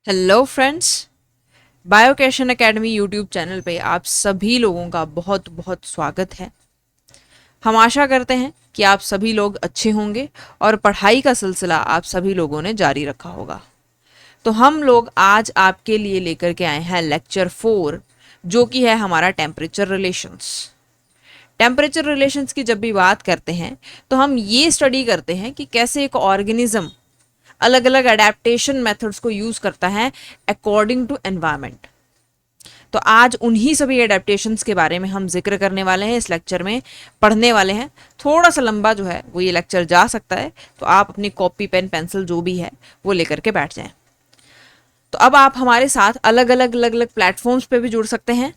Hello friends. Biocation Academy YouTube channel पे आप सभी लोगों का बहुत बहुत स्वागत है। हम आशा करते हैं कि आप सभी लोग अच्छे होंगे और पढ़ाई का सिलसिला आप सभी लोगों ने जारी रखा होगा। तो हम लोग आज आपके लिए लेकर के आए हैं लेक्चर 4, जो कि है हमारा टेम्परेचर रिलेशंस। टेम्परेचर रिलेशंस की जब भी बात करते हैं तो हम ये स्टडी करते हैं कि कैसे एक ऑर्गेनिज्म अलग अलग अडेप्टेशन मेथड्स को यूज करता है अकॉर्डिंग टू एनवायरनमेंट। तो आज उन्हीं सभी एडेप्टेशंस के बारे में हम जिक्र करने वाले हैं, इस लेक्चर में पढ़ने वाले हैं। थोड़ा सा लंबा जो है वो ये लेक्चर जा सकता है, तो आप अपनी कॉपी पेन पेंसिल जो भी है वो लेकर के बैठ जाएं। तो अब आप हमारे साथ अलग अलग प्लेटफॉर्म्स पे भी जुड़ सकते हैं,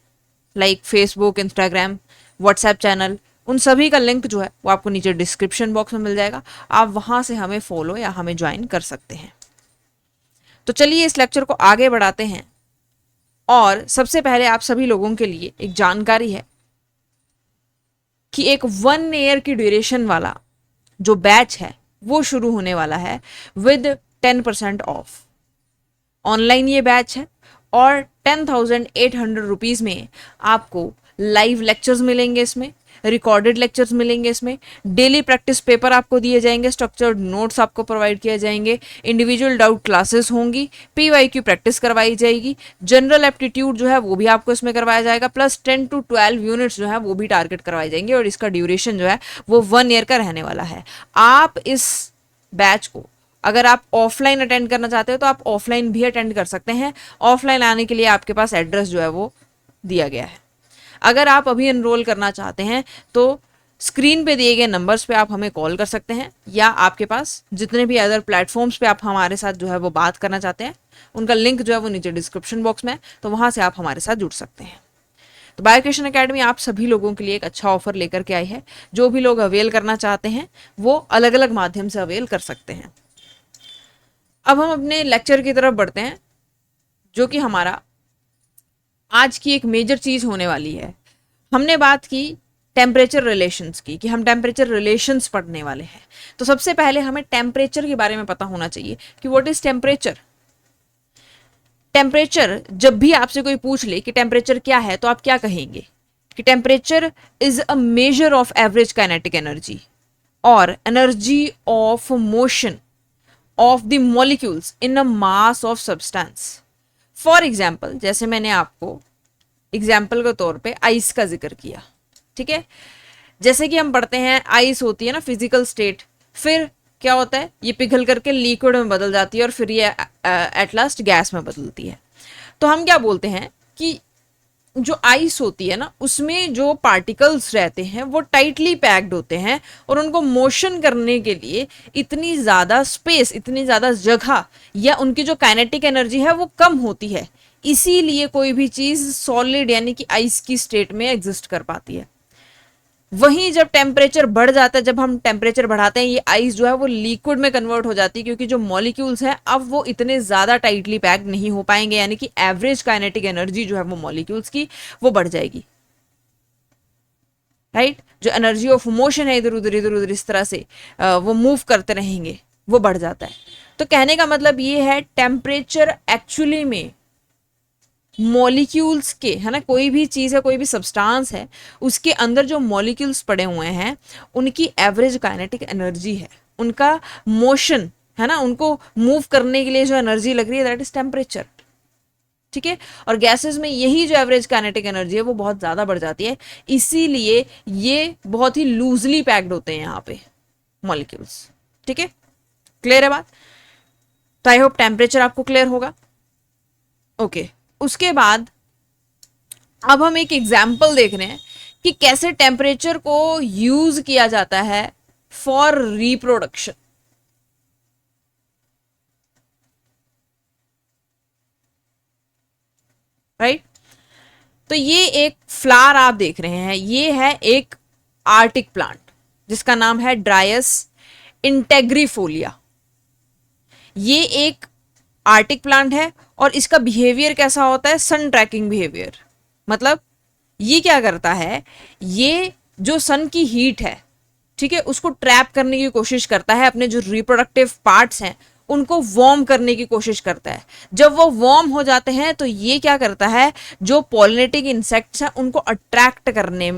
like Facebook, Instagram, WhatsApp channel. उन सभी का लिंक जो है वो आपको नीचे डिस्क्रिप्शन बॉक्स में मिल जाएगा। आप वहां से हमें फॉलो या हमें ज्वाइन कर सकते हैं। तो चलिए इस लेक्चर को आगे बढ़ाते हैं। और सबसे पहले आप सभी लोगों के लिए एक जानकारी है कि एक 1 ईयर की ड्यूरेशन वाला जो बैच है वो शुरू होने वाला है विद 10% ऑफ। ऑनलाइन ये बैच है और 10,800 रुपीज़ में आपको लाइव लेक्चर्स मिलेंगे, इसमें रिकॉर्डेड लेक्चर्स मिलेंगे, इसमें डेली प्रैक्टिस पेपर आपको दिए जाएंगे, स्ट्रक्चर्ड नोट्स आपको प्रोवाइड किए जाएंगे, इंडिविजुअल डाउट क्लासेस होंगी, PYQ प्रैक्टिस करवाई जाएगी, जनरल एप्टीट्यूड जो है वो भी आपको इसमें करवाया जाएगा, प्लस 10 to 12 यूनिट्स जो है वो भी टारगेट करवाई जाएंगे। और इसका ड्यूरेशन जो है वो 1 ईयर का रहने वाला है। आप इस बैच को अगर आप ऑफलाइन अटेंड करना चाहते हो तो आप ऑफलाइन भी अटेंड कर सकते हैं। ऑफलाइन आने के लिए आपके पास एड्रेस जो है वो दिया गया है। अगर आप अभी एनरोल करना चाहते हैं तो स्क्रीन पे दिए गए नंबर्स पे आप हमें कॉल कर सकते हैं, या आपके पास जितने भी अदर प्लेटफॉर्म्स पे आप हमारे साथ जो है वो बात करना चाहते हैं उनका लिंक जो है वो नीचे डिस्क्रिप्शन बॉक्स में है, तो वहां से आप हमारे साथ जुड़ सकते हैं। तो बायोकेशन एकेडमी आप सभी लोगों के लिए एक अच्छा ऑफर लेकर के आई है। जो भी लोग अवेल करना चाहते हैं वो अलग अलग माध्यम से अवेल कर सकते हैं। अब हम अपने लेक्चर की तरफ बढ़ते हैं, जो कि हमारा आज की एक मेजर चीज होने वाली है। हमने बात की टेम्परेचर रिलेशंस की, कि हम टेम्परेचर रिलेशंस पढ़ने वाले हैं। तो सबसे पहले हमें टेम्परेचर के बारे में पता होना चाहिए कि व्हाट इज टेम्परेचर। टेम्परेचर, जब भी आपसे कोई पूछ ले कि टेम्परेचर क्या है तो आप क्या कहेंगे कि temperature is a measure of average kinetic energy और energy of motion of the molecules in a mass of substance. For example, जैसे मैंने आपको एग्जाम्पल के तौर पे आइस का जिक्र किया, ठीक है। जैसे कि हम पढ़ते हैं आइस होती है ना फिजिकल स्टेट, फिर क्या होता है ये पिघल करके लिक्विड में बदल जाती है और फिर ये एट लास्ट गैस में बदलती है। तो हम क्या बोलते हैं कि जो आइस होती है ना उसमें जो पार्टिकल्स रहते हैं वो टाइटली पैक्ड होते हैं और उनको मोशन करने के लिए इतनी ज़्यादा स्पेस, इतनी ज़्यादा जगह या उनकी जो काइनेटिक एनर्जी है वो कम होती है। इसीलिए कोई भी चीज़ सॉलिड यानी कि आइस की स्टेट में एग्जिस्ट कर पाती है। वहीं जब टेम्परेचर बढ़ जाता है, जब हम टेम्परेचर बढ़ाते हैं, ये आइस जो है वो लिक्विड में कन्वर्ट हो जाती है, क्योंकि जो मॉलिक्यूल्स हैं अब वो इतने ज़्यादा टाइटली पैक्ड नहीं हो पाएंगे, यानी कि एवरेज काइनेटिक एनर्जी जो है वो मॉलिक्यूल्स की वो बढ़ जाएगी, राइट। जो एनर्जी ऑफ मोशन है इधर उधर इस तरह से वो मूव करते रहेंगे, वो बढ़ जाता है। तो कहने का मतलब ये है टेम्परेचर एक्चुअली में मॉलिक्यूल्स के, है ना, कोई भी चीज़ है, कोई भी सब्सटेंस है, उसके अंदर जो मॉलिक्यूल्स पड़े हुए हैं उनकी एवरेज काइनेटिक एनर्जी है, उनका मोशन है ना, उनको मूव करने के लिए जो एनर्जी लग रही है दैट इज टेम्परेचर, ठीक है। और गैसेस में यही जो एवरेज काइनेटिक एनर्जी है वो बहुत ज़्यादा बढ़ जाती है, इसीलिए ये बहुत ही लूजली पैक्ड होते हैं यहाँ पे मॉलिक्यूल्स, ठीक है। क्लियर है बात? तो आई होप टेम्परेचर आपको क्लियर होगा। ओके, उसके बाद अब हम एक एग्जाम्पल देख रहे हैं कि कैसे टेम्परेचर को यूज किया जाता है फॉर रिप्रोडक्शन। राइट, तो ये एक फ्लावर आप देख रहे हैं, ये है एक आर्टिक प्लांट जिसका नाम है ड्रायस इंटेग्रिफोलिया। ये एक आर्टिक प्लांट है और इसका बिहेवियर कैसा होता है, सन ट्रैकिंग बिहेवियर। मतलब ये क्या करता है, ये जो सन की हीट है, ठीक है, उसको ट्रैप करने की कोशिश करता है, अपने जो रिप्रोडक्टिव पार्ट्स हैं उनको वार्म करने की कोशिश करता है। जब वो वार्म हो जाते हैं तो ये क्या करता है, जो पॉलिनेटिंग इंसेक्ट्स हैं उनको अट्रैक्ट करने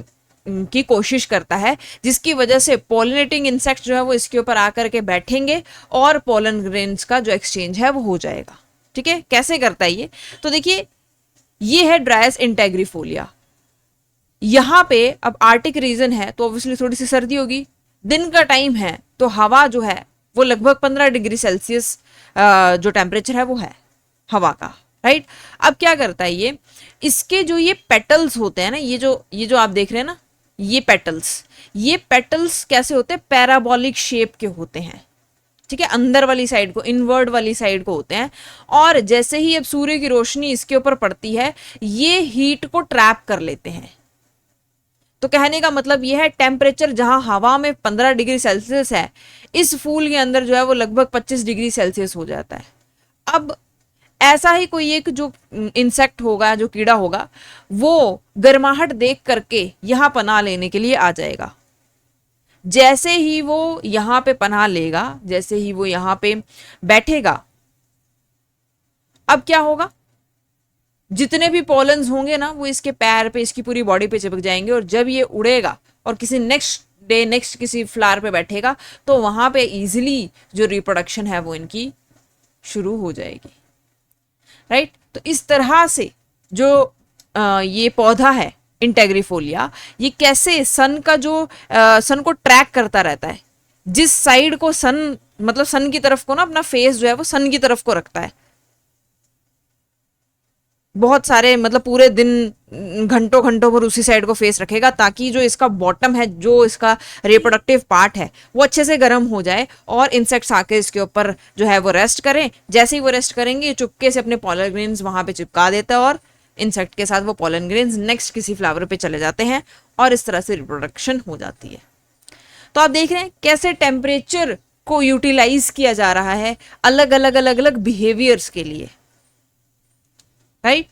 की कोशिश करता है, जिसकी वजह से पॉलिनेटिंग इंसेक्ट जो है वो इसके ऊपर आकर के बैठेंगे और पॉलन ग्रेन्स का जो एक्सचेंज है वो हो जाएगा। ठीक है, कैसे करता है ये, तो देखिए ये है ड्रायस इंटेग्रिफोलिया। यहां पे अब आर्टिक रीजन है तो ऑब्वियसली थोड़ी सी सर्दी होगी, दिन का टाइम है तो हवा जो है वो लगभग 15 डिग्री सेल्सियस जो टेम्परेचर है वो है हवा का, राइट। अब क्या करता है ये, इसके जो ये पेटल्स होते हैं ना, ये जो आप देख रहे हैं ना, ये पेटल्स कैसे होते हैं, पैराबोलिक शेप के होते हैं। ठीक है, अंदर वाली साइड को, इनवर्ड वाली साइड को होते हैं। और जैसे ही अब सूर्य की रोशनी इसके ऊपर पड़ती है ये हीट को ट्रैप कर लेते हैं। तो कहने का मतलब यह है टेम्परेचर जहां हवा में 15 डिग्री सेल्सियस है, इस फूल के अंदर जो है वो लगभग 25 डिग्री सेल्सियस हो जाता है। अब ऐसा ही कोई एक जो इंसेक्ट होगा, जो कीड़ा होगा, वो गर्माहट देख करके यहां पनाह लेने के लिए आ जाएगा। जैसे ही वो यहां पे पनाह लेगा, जैसे ही वो यहां पे बैठेगा, अब क्या होगा, जितने भी पॉलन्स होंगे ना वो इसके पैर पे, इसकी पूरी बॉडी पे चिपक जाएंगे। और जब ये उड़ेगा और किसी नेक्स्ट डे नेक्स्ट किसी फ्लावर पे बैठेगा तो वहां पे इजीली जो रिप्रोडक्शन है वो इनकी शुरू हो जाएगी, राइट। तो इस तरह से जो ये पौधा है इंटेग्रिफोलिया, ये कैसे सन का जो सन को ट्रैक करता रहता है, जिस साइड को सन, मतलब सन की तरफ को ना अपना फेस जो है वो सन की तरफ को रखता है। बहुत सारे, मतलब पूरे दिन घंटों घंटों भर उसी साइड को फेस रखेगा ताकि जो इसका बॉटम है, जो इसका रिप्रोडक्टिव पार्ट है, वो अच्छे से गर्म हो जाए और इंसेक्ट्स आके इसके ऊपर जो है वो रेस्ट करें। जैसे ही वो रेस्ट करेंगे चुपके से अपने पॉलन ग्रेन्स वहां पे चिपका देता है और इंसेक्ट के साथ वो पॉलन ग्रेन्स नेक्स्ट किसी फ्लावर पे चले जाते हैं और इस तरह से रिप्रोडक्शन हो जाती है। तो आप देख रहे हैं कैसे टेम्परेचर को यूटिलाइज किया जा रहा है अलग अलग अलग अलग बिहेवियर्स के लिए, राइट।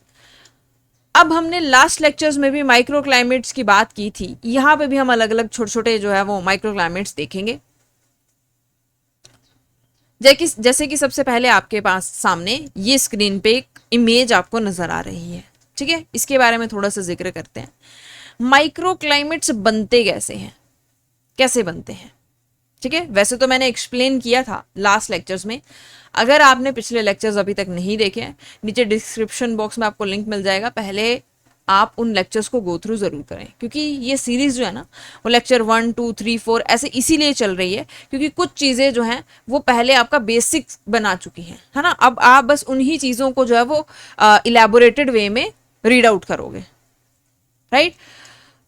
अब हमने लास्ट लेक्चर्स में भी माइक्रो क्लाइमेट्स की बात की थी, यहां पे भी हम अलग अलग छोटे छोटे जो है वो माइक्रो क्लाइमेट्स देखेंगे। जैसे कि सबसे पहले आपके पास सामने ये स्क्रीन पे एक इमेज आपको नजर आ रही है, ठीक है, इसके बारे में थोड़ा सा जिक्र करते हैं। माइक्रो क्लाइमेट्स बनते कैसे हैं, कैसे बनते हैं, ठीक है। वैसे तो मैंने एक्सप्लेन किया था लास्ट लेक्चर्स में, अगर आपने पिछले लेक्चर्स अभी तक नहीं देखे हैं नीचे डिस्क्रिप्शन बॉक्स में आपको लिंक मिल जाएगा, पहले आप उन लेक्चर्स को गो थ्रू जरूर करें, क्योंकि ये सीरीज जो है ना वो लेक्चर 1 2 3 4 ऐसे इसीलिए चल रही है क्योंकि कुछ चीज़ें जो हैं वो पहले आपका बेसिक बना चुकी हैं, है ना। अब आप बस उन्हीं चीज़ों को जो है वो इलेबोरेटेड वे में रीड आउट करोगे, राइट।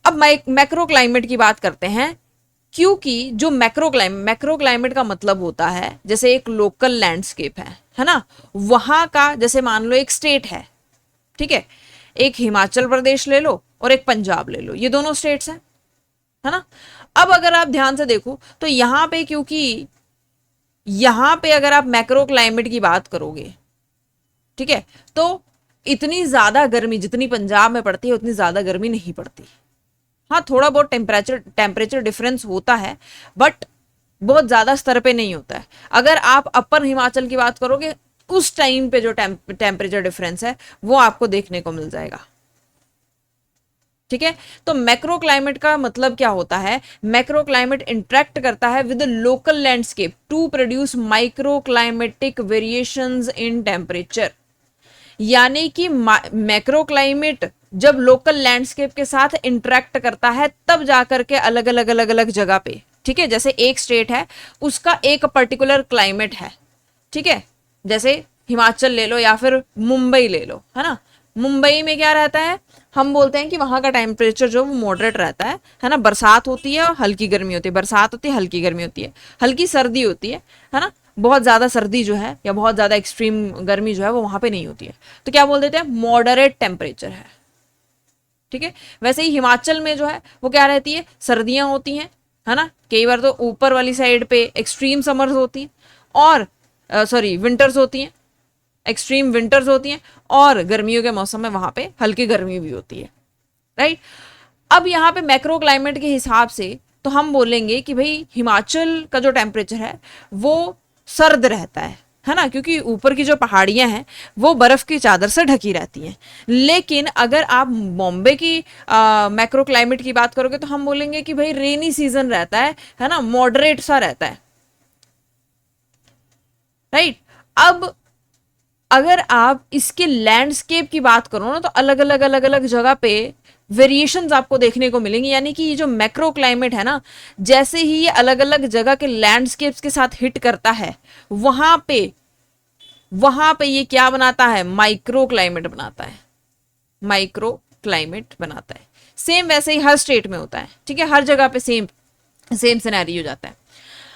अब मैक्रो क्लाइमेट की बात करते हैं, क्योंकि जो मैक्रो क्लाइमेट का मतलब होता है जैसे एक लोकल लैंडस्केप है ना, वहां का, जैसे मान लो एक स्टेट है, ठीक है, एक हिमाचल प्रदेश ले लो और एक पंजाब ले लो, ये दोनों स्टेट्स हैं, है ना। अब अगर आप ध्यान से देखो तो यहां पे, क्योंकि यहां पे अगर आप मैक्रो क्लाइमेट की बात करोगे, ठीक है, तो इतनी ज्यादा गर्मी जितनी पंजाब में पड़ती है उतनी ज्यादा गर्मी नहीं पड़ती। हाँ, थोड़ा बहुत टेम्परेचर डिफरेंस होता है बट बहुत ज्यादा स्तर पे नहीं होता है। अगर आप अपर हिमाचल की बात करोगे उस टाइम पे जो टेम्परेचर डिफरेंस है वो आपको देखने को मिल जाएगा, ठीक है। तो मैक्रो क्लाइमेट का मतलब क्या होता है, मैक्रो क्लाइमेट इंटरेक्ट करता है with local landscape to produce micro climatic variations in temperature. यानी कि मैक्रो क्लाइमेट जब लोकल लैंडस्केप के साथ इंटरेक्ट करता है तब जाकर के अलग अलग जगह पे, ठीक है, जैसे एक स्टेट है उसका एक पर्टिकुलर क्लाइमेट है, ठीक है, जैसे हिमाचल ले लो या फिर मुंबई ले लो, है ना। मुंबई में क्या रहता है, हम बोलते हैं कि वहां का टेम्परेचर जो वो मॉडरेट रहता है ना, बरसात होती है और हल्की गर्मी होती है, बरसात होती है हल्की गर्मी होती है, हल्की सर्दी होती है ना, बहुत ज्यादा सर्दी जो है या बहुत ज्यादा एक्सट्रीम गर्मी जो है वो वहां पे नहीं होती है, तो क्या बोल देते हैं, मॉडरेट टेम्परेचर है, ठीक है। वैसे ही हिमाचल में जो है वो क्या रहती है, सर्दियां होती हैं, है ना, कई बार तो ऊपर वाली साइड पे एक्सट्रीम समर्स होती हैं और विंटर्स होती हैं, एक्सट्रीम विंटर्स होती हैं, और गर्मियों के मौसम में वहां पे हल्की गर्मी भी होती है, राइट। अब यहाँ पे मैक्रो क्लाइमेट के हिसाब से तो हम बोलेंगे कि भाई हिमाचल का जो टेम्परेचर है वो सर्द रहता है, है ना, क्योंकि ऊपर की जो पहाड़ियां हैं वो बर्फ की चादर से ढकी रहती हैं। लेकिन अगर आप बॉम्बे की मैक्रो क्लाइमेट की बात करोगे तो हम बोलेंगे कि भाई रेनी सीजन रहता है ना, मॉडरेट सा रहता है, राइट। अब अगर आप इसके लैंडस्केप की बात करो ना, तो अलग अलग जगह पे वेरिएशंस आपको देखने को मिलेंगी। यानी कि ये जो मैक्रो क्लाइमेट है ना, जैसे ही ये अलग अलग जगह के लैंडस्केप्स के साथ हिट करता है, वहां पे ये क्या बनाता है, माइक्रो क्लाइमेट बनाता है, माइक्रो क्लाइमेट बनाता है। सेम वैसे ही हर स्टेट में होता है, ठीक है, हर जगह पे सेम सेम सिनेरियो हो जाता है।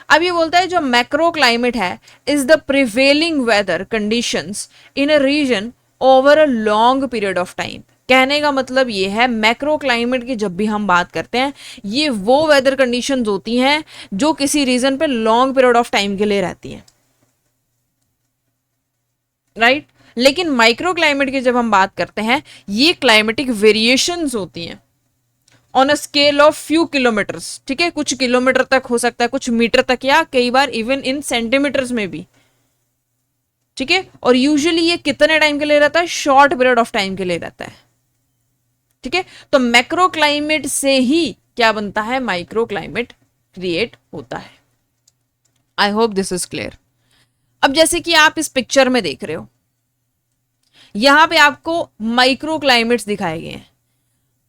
अब ये बोलता है जो मैक्रो क्लाइमेट है is the prevailing weather conditions in a region over a long period of time. कहने का मतलब ये है, मैक्रो क्लाइमेट की जब भी हम बात करते हैं, ये वो वेदर कंडीशंस होती हैं जो किसी रीजन पे लॉन्ग पीरियड ऑफ टाइम के लिए रहती हैं, राइट। लेकिन माइक्रो क्लाइमेट की जब हम बात करते हैं, ये क्लाइमेटिक वेरिएशंस होती हैं on a scale of few kilometres, ठीक है, कुछ किलोमीटर तक हो सकता है, कुछ मीटर तक, या कई बार इवन इन सेंटीमीटर्स में भी, ठीक है। और यूजुअली ये कितने टाइम के लिए रहता है, शॉर्ट पीरियड ऑफ टाइम के लिए रहता है, ठीक है। तो मैक्रो क्लाइमेट से ही क्या बनता है, माइक्रो क्लाइमेट क्रिएट होता है। I hope this is clear. अब जैसे कि आप इस पिक्चर में देख रहे हो, यहां पे आपको माइक्रो क्लाइमेट्स दिखाए गए हैं।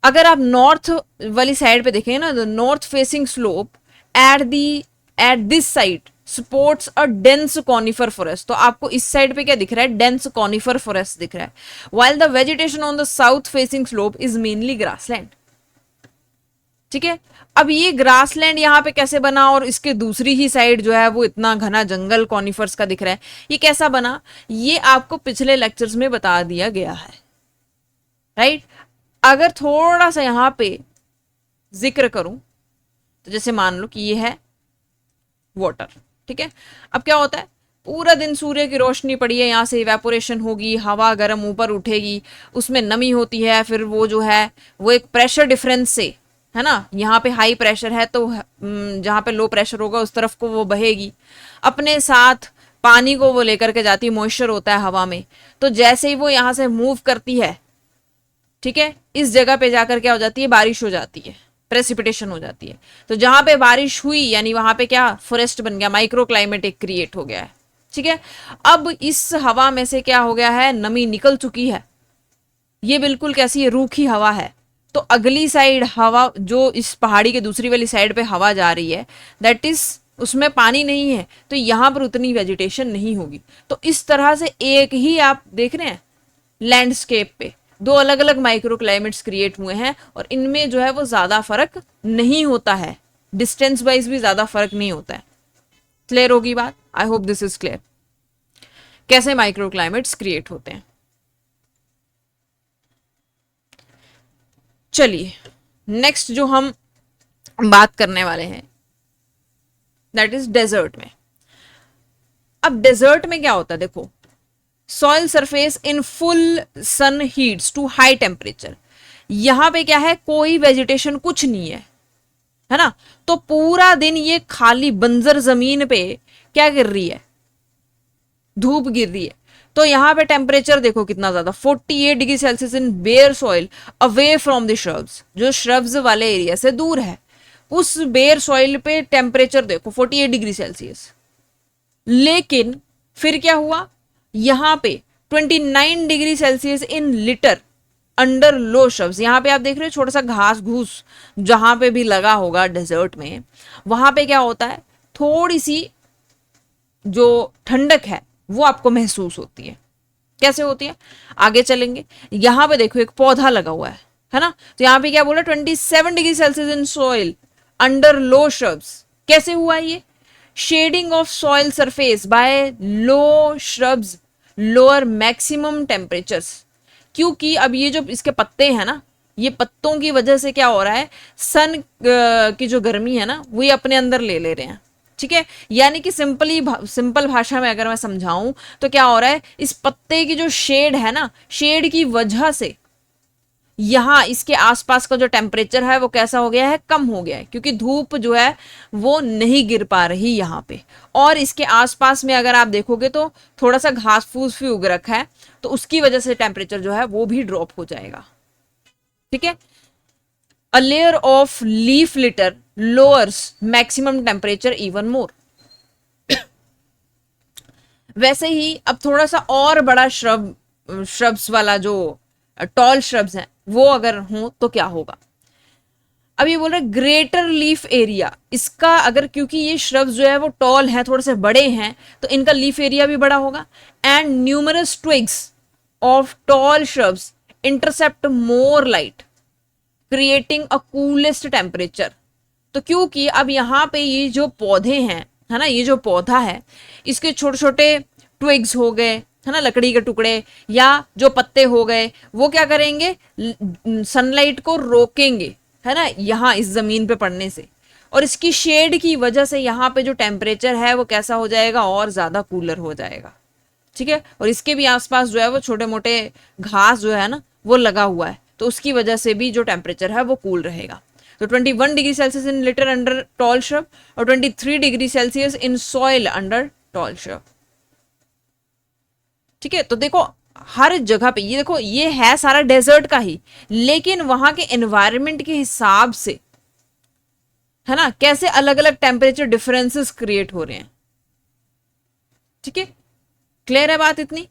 अगर आप नॉर्थ वाली साइड पे देखें ना, the north facing slope at this side supports a dense conifer forest. तो आपको इस साइड पे क्या दिख रहा है, डेंस कॉनिफर फॉरेस्ट दिख रहा है, while the vegetation on the south facing slope is mainly grassland, ठीक है। अब ये ग्रासलैंड यहाँ पे कैसे बना, और इसके दूसरी ही साइड जो है वो इतना घना जंगल कॉनिफर्स का दिख रहा है, ये कैसा बना, ये आपको पिछले लेक्चर्स में बता दिया गया है, राइट। अगर थोड़ा सा यहां पे जिक्र करूं, तो जैसे मान लो कि ये है वाटर, ठीक है। अब क्या होता है, पूरा दिन सूर्य की रोशनी पड़ी है, यहां से इवेपोरेशन होगी, हवा गर्म ऊपर उठेगी, उसमें नमी होती है, फिर वो जो है वो एक प्रेशर डिफरेंस से, है ना, यहाँ पे हाई प्रेशर है तो जहां पे लो प्रेशर होगा उस तरफ को वो बहेगी, अपने साथ पानी को वो लेकर के जाती है, मॉइस्चर होता है हवा में। तो जैसे ही वो यहां से मूव करती है, ठीक है, इस जगह पे जाकर क्या हो जाती है, बारिश हो जाती है, प्रेसिपिटेशन हो जाती है। तो जहां पे बारिश हुई यानी वहां पे क्या, फॉरेस्ट बन गया, माइक्रो क्लाइमेट एक क्रिएट हो गया है, ठीक है। अब इस हवा में से क्या हो गया है, नमी निकल चुकी है, ये बिल्कुल कैसी है, रूखी हवा है। तो अगली साइड हवा, जो इस पहाड़ी के दूसरी वाली साइड पे हवा जा रही है, दैट इज उसमें पानी नहीं है, तो यहां पर उतनी वेजिटेशन नहीं होगी। तो इस तरह से एक ही आप देख रहे हैं लैंडस्केप पे दो अलग अलग माइक्रो क्लाइमेट्स क्रिएट हुए हैं, और इनमें जो है वो ज्यादा फर्क नहीं होता है, डिस्टेंस वाइज भी ज्यादा फर्क नहीं होता है। क्लियर होगी बात, आई होप दिस इज क्लियर, कैसे माइक्रो क्लाइमेट्स क्रिएट होते हैं। चलिए नेक्स्ट जो हम बात करने वाले हैं दैट इज डेजर्ट में। अब डेजर्ट में क्या होता है, देखो, soil surface in full sun heats to high temperature. यहां पे क्या है, कोई वेजिटेशन कुछ नहीं है ना, तो पूरा दिन ये खाली बंजर जमीन पे क्या गिर रही है, धूप गिर रही है। तो यहां पे टेम्परेचर देखो कितना ज्यादा, 48 degree Celsius in bare soil away from the shrubs, जो श्रब्स वाले एरिया से दूर है, उस बेयर सॉइल पे टेम्परेचर देखो 48 डिग्री सेल्सियस। लेकिन फिर क्या हुआ, यहां पे 29 degree Celsius in litter under low shrubs. यहां पे आप देख रहे हो छोटा सा घास घूस जहां पे भी लगा होगा डेजर्ट में, वहां पे क्या होता है, थोड़ी सी जो ठंडक है वो आपको महसूस होती है। कैसे होती है, आगे चलेंगे। यहां पे देखो एक पौधा लगा हुआ है ना, तो यहां पे क्या बोला, 27 degree Celsius in soil under low shrubs. कैसे हुआ ये, shedding of soil surface by low shrubs lower maximum temperatures. क्योंकि अब ये जो इसके पत्ते हैं ना, ये पत्तों की वजह से क्या हो रहा है, सन की जो गर्मी है ना वो ये अपने अंदर ले रहे हैं, ठीक है। यानी कि सिंपल भाषा में अगर मैं समझाऊं तो क्या हो रहा है, इस पत्ते की जो शेड है ना, शेड की वजह से यहाँ इसके आसपास का जो टेम्परेचर है वो कैसा हो गया है, कम हो गया है, क्योंकि धूप जो है वो नहीं गिर पा रही यहाँ पे। और इसके आसपास में अगर आप देखोगे तो थोड़ा सा घास फूस भी उग रखा है, तो उसकी वजह से टेम्परेचर जो है वो भी ड्रॉप हो जाएगा। ठीक है, a layer of leaf litre lowers maximum temperature even more. वैसे ही अब थोड़ा सा और बड़ा श्रब्स वाला जो टॉल श्रब्स हैं वो अगर हो तो क्या होगा। अब ये बोल रहे ग्रेटर लीफ एरिया, इसका अगर, क्योंकि ये श्रब्स जो है वो टॉल हैं, थोड़े से बड़े हैं, तो इनका लीफ एरिया भी बड़ा होगा। And numerous twigs of tall shrubs intercept more light creating a coolest temperature. तो क्योंकि अब यहाँ पे ये जो पौधे हैं, है ना, ये जो पौधा है इसके छोटे छोटे ट्विग्स हो गए, है ना, लकड़ी के टुकड़े या जो पत्ते हो गए, वो क्या करेंगे, सनलाइट को रोकेंगे, है ना, यहाँ इस जमीन पे पड़ने से। और इसकी शेड की वजह से यहाँ पे जो टेम्परेचर है वो कैसा हो जाएगा, और ज्यादा कूलर हो जाएगा। ठीक है, और इसके भी आसपास जो है वो छोटे मोटे घास जो है ना वो लगा हुआ है, तो उसकी वजह से भी जो टेम्परेचर है वो कूल रहेगा। तो 21 degree Celsius in litter under tall shrub और 23 degree Celsius in soil under tall shrub. ठीक है, तो देखो हर जगह पे ये देखो, ये है सारा डेजर्ट का ही, लेकिन वहां के एनवायरनमेंट के हिसाब से, है ना, कैसे अलग अलग टेम्परेचर डिफरेंसेस क्रिएट हो रहे हैं। ठीक है, क्लियर है बात इतनी।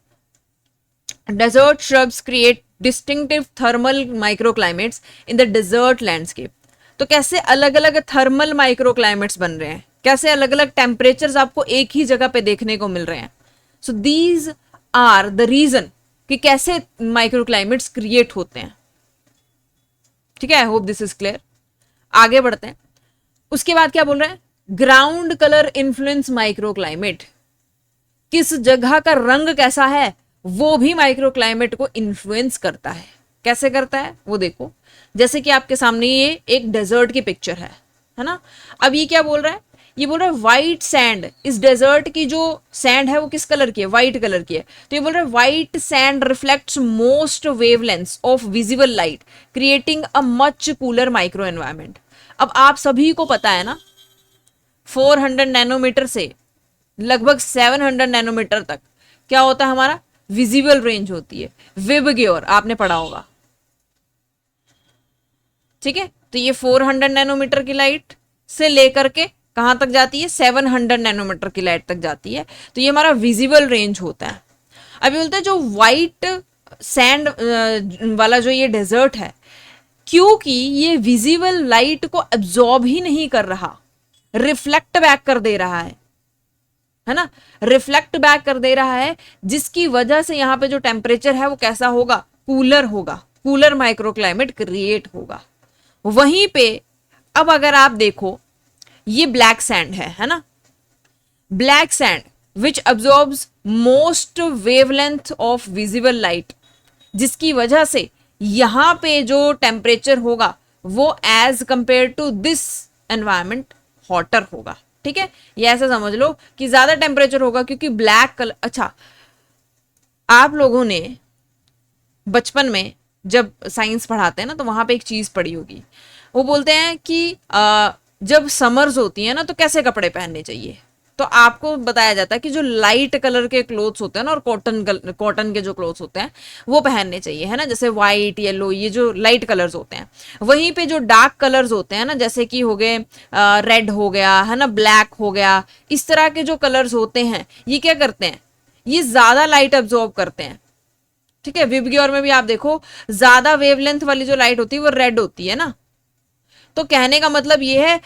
Desert shrubs create distinctive thermal microclimates in the desert landscape. तो कैसे अलग अलग थर्मल माइक्रोक्लाइमेट्स बन रहे हैं, कैसे अलग अलग टेम्परेचर्स आपको एक ही जगह पे देखने को मिल रहे हैं। So these are the region कि कैसे माइक्रोक्लाइमेट्स क्रिएट होते हैं। ठीक है, I hope this is clear. आगे बढ़ते हैं। उसके बाद क्या बोल रहे हैं, ग्राउंड कलर इन्फ्लुएंस माइक्रोक्लाइमेट। किस जगह का रंग कैसा है वो भी माइक्रोक्लाइमेट को इन्फ्लुएंस करता है। कैसे करता है वो देखो, जैसे कि आपके सामने ये एक डेजर्ट की पिक्चर है ना। अब ये क्या बोल रहा है, ये बोल रहा है व्हाइट सैंड, इस डेजर्ट की जो सैंड है वो किस कलर की है, व्हाइट कलर की है। तो ये बोल रहा है white sand reflects most wavelengths of visible light creating a much cooler micro environment. अब आप सभी को पता है ना, 400 नैनोमीटर से लगभग 700 नैनोमीटर तक क्या होता है, हमारा विजिबल रेंज होती है, विबग्योर आपने पढ़ा होगा। ठीक है, तो ये 400 नैनोमीटर की लाइट से लेकर के कहां तक जाती है, 700 नैनोमीटर की लाइट तक जाती है। तो ये हमारा विजिबल रेंज होता है। अभी बोलते हैं जो व्हाइट सैंड वाला जो ये डेजर्ट है, क्योंकि ये विजिबल लाइट को एब्जॉर्ब ही नहीं कर रहा, रिफ्लेक्ट बैक कर दे रहा है ना, रिफ्लेक्ट बैक कर दे रहा है, जिसकी वजह से यहां पे जो टेम्परेचर है वो कैसा होगा, कूलर होगा, कूलर माइक्रोक्लाइमेट क्रिएट होगा। वहीं पे अब अगर आप देखो, ये ब्लैक सैंड है ना, black sand which absorbs most wavelength of visible light, जिसकी वजह से यहां पे जो टेम्परेचर होगा वो as compare to this environment hotter होगा। ठीक है, ये ऐसा समझ लो कि ज्यादा टेम्परेचर होगा, क्योंकि ब्लैक कलर, अच्छा आप लोगों ने बचपन में जब साइंस पढ़ाते हैं ना तो वहां पे एक चीज पढ़ी होगी, वो बोलते हैं कि जब समर्स होती है ना तो कैसे कपड़े पहनने चाहिए। तो आपको बताया जाता है कि जो लाइट कलर के क्लोथ्स होते हैं ना, और कॉटन के जो क्लोथ्स होते हैं वो पहनने चाहिए, है ना, जैसे व्हाइट, येलो, ये जो लाइट कलर्स होते हैं। वहीं पे जो डार्क कलर्स होते हैं ना, जैसे कि हो गए रेड हो गया, है ना, ब्लैक हो गया, इस तरह के जो कलर्स होते हैं ये क्या करते हैं, ये ज्यादा लाइट अब्जॉर्ब करते हैं। ठीक है, विबग्योर में भी आप देखो ज्यादा वेवलेंथ वाली जो लाइट होती है वो रेड होती है ना। तो कहने का मतलब ये है,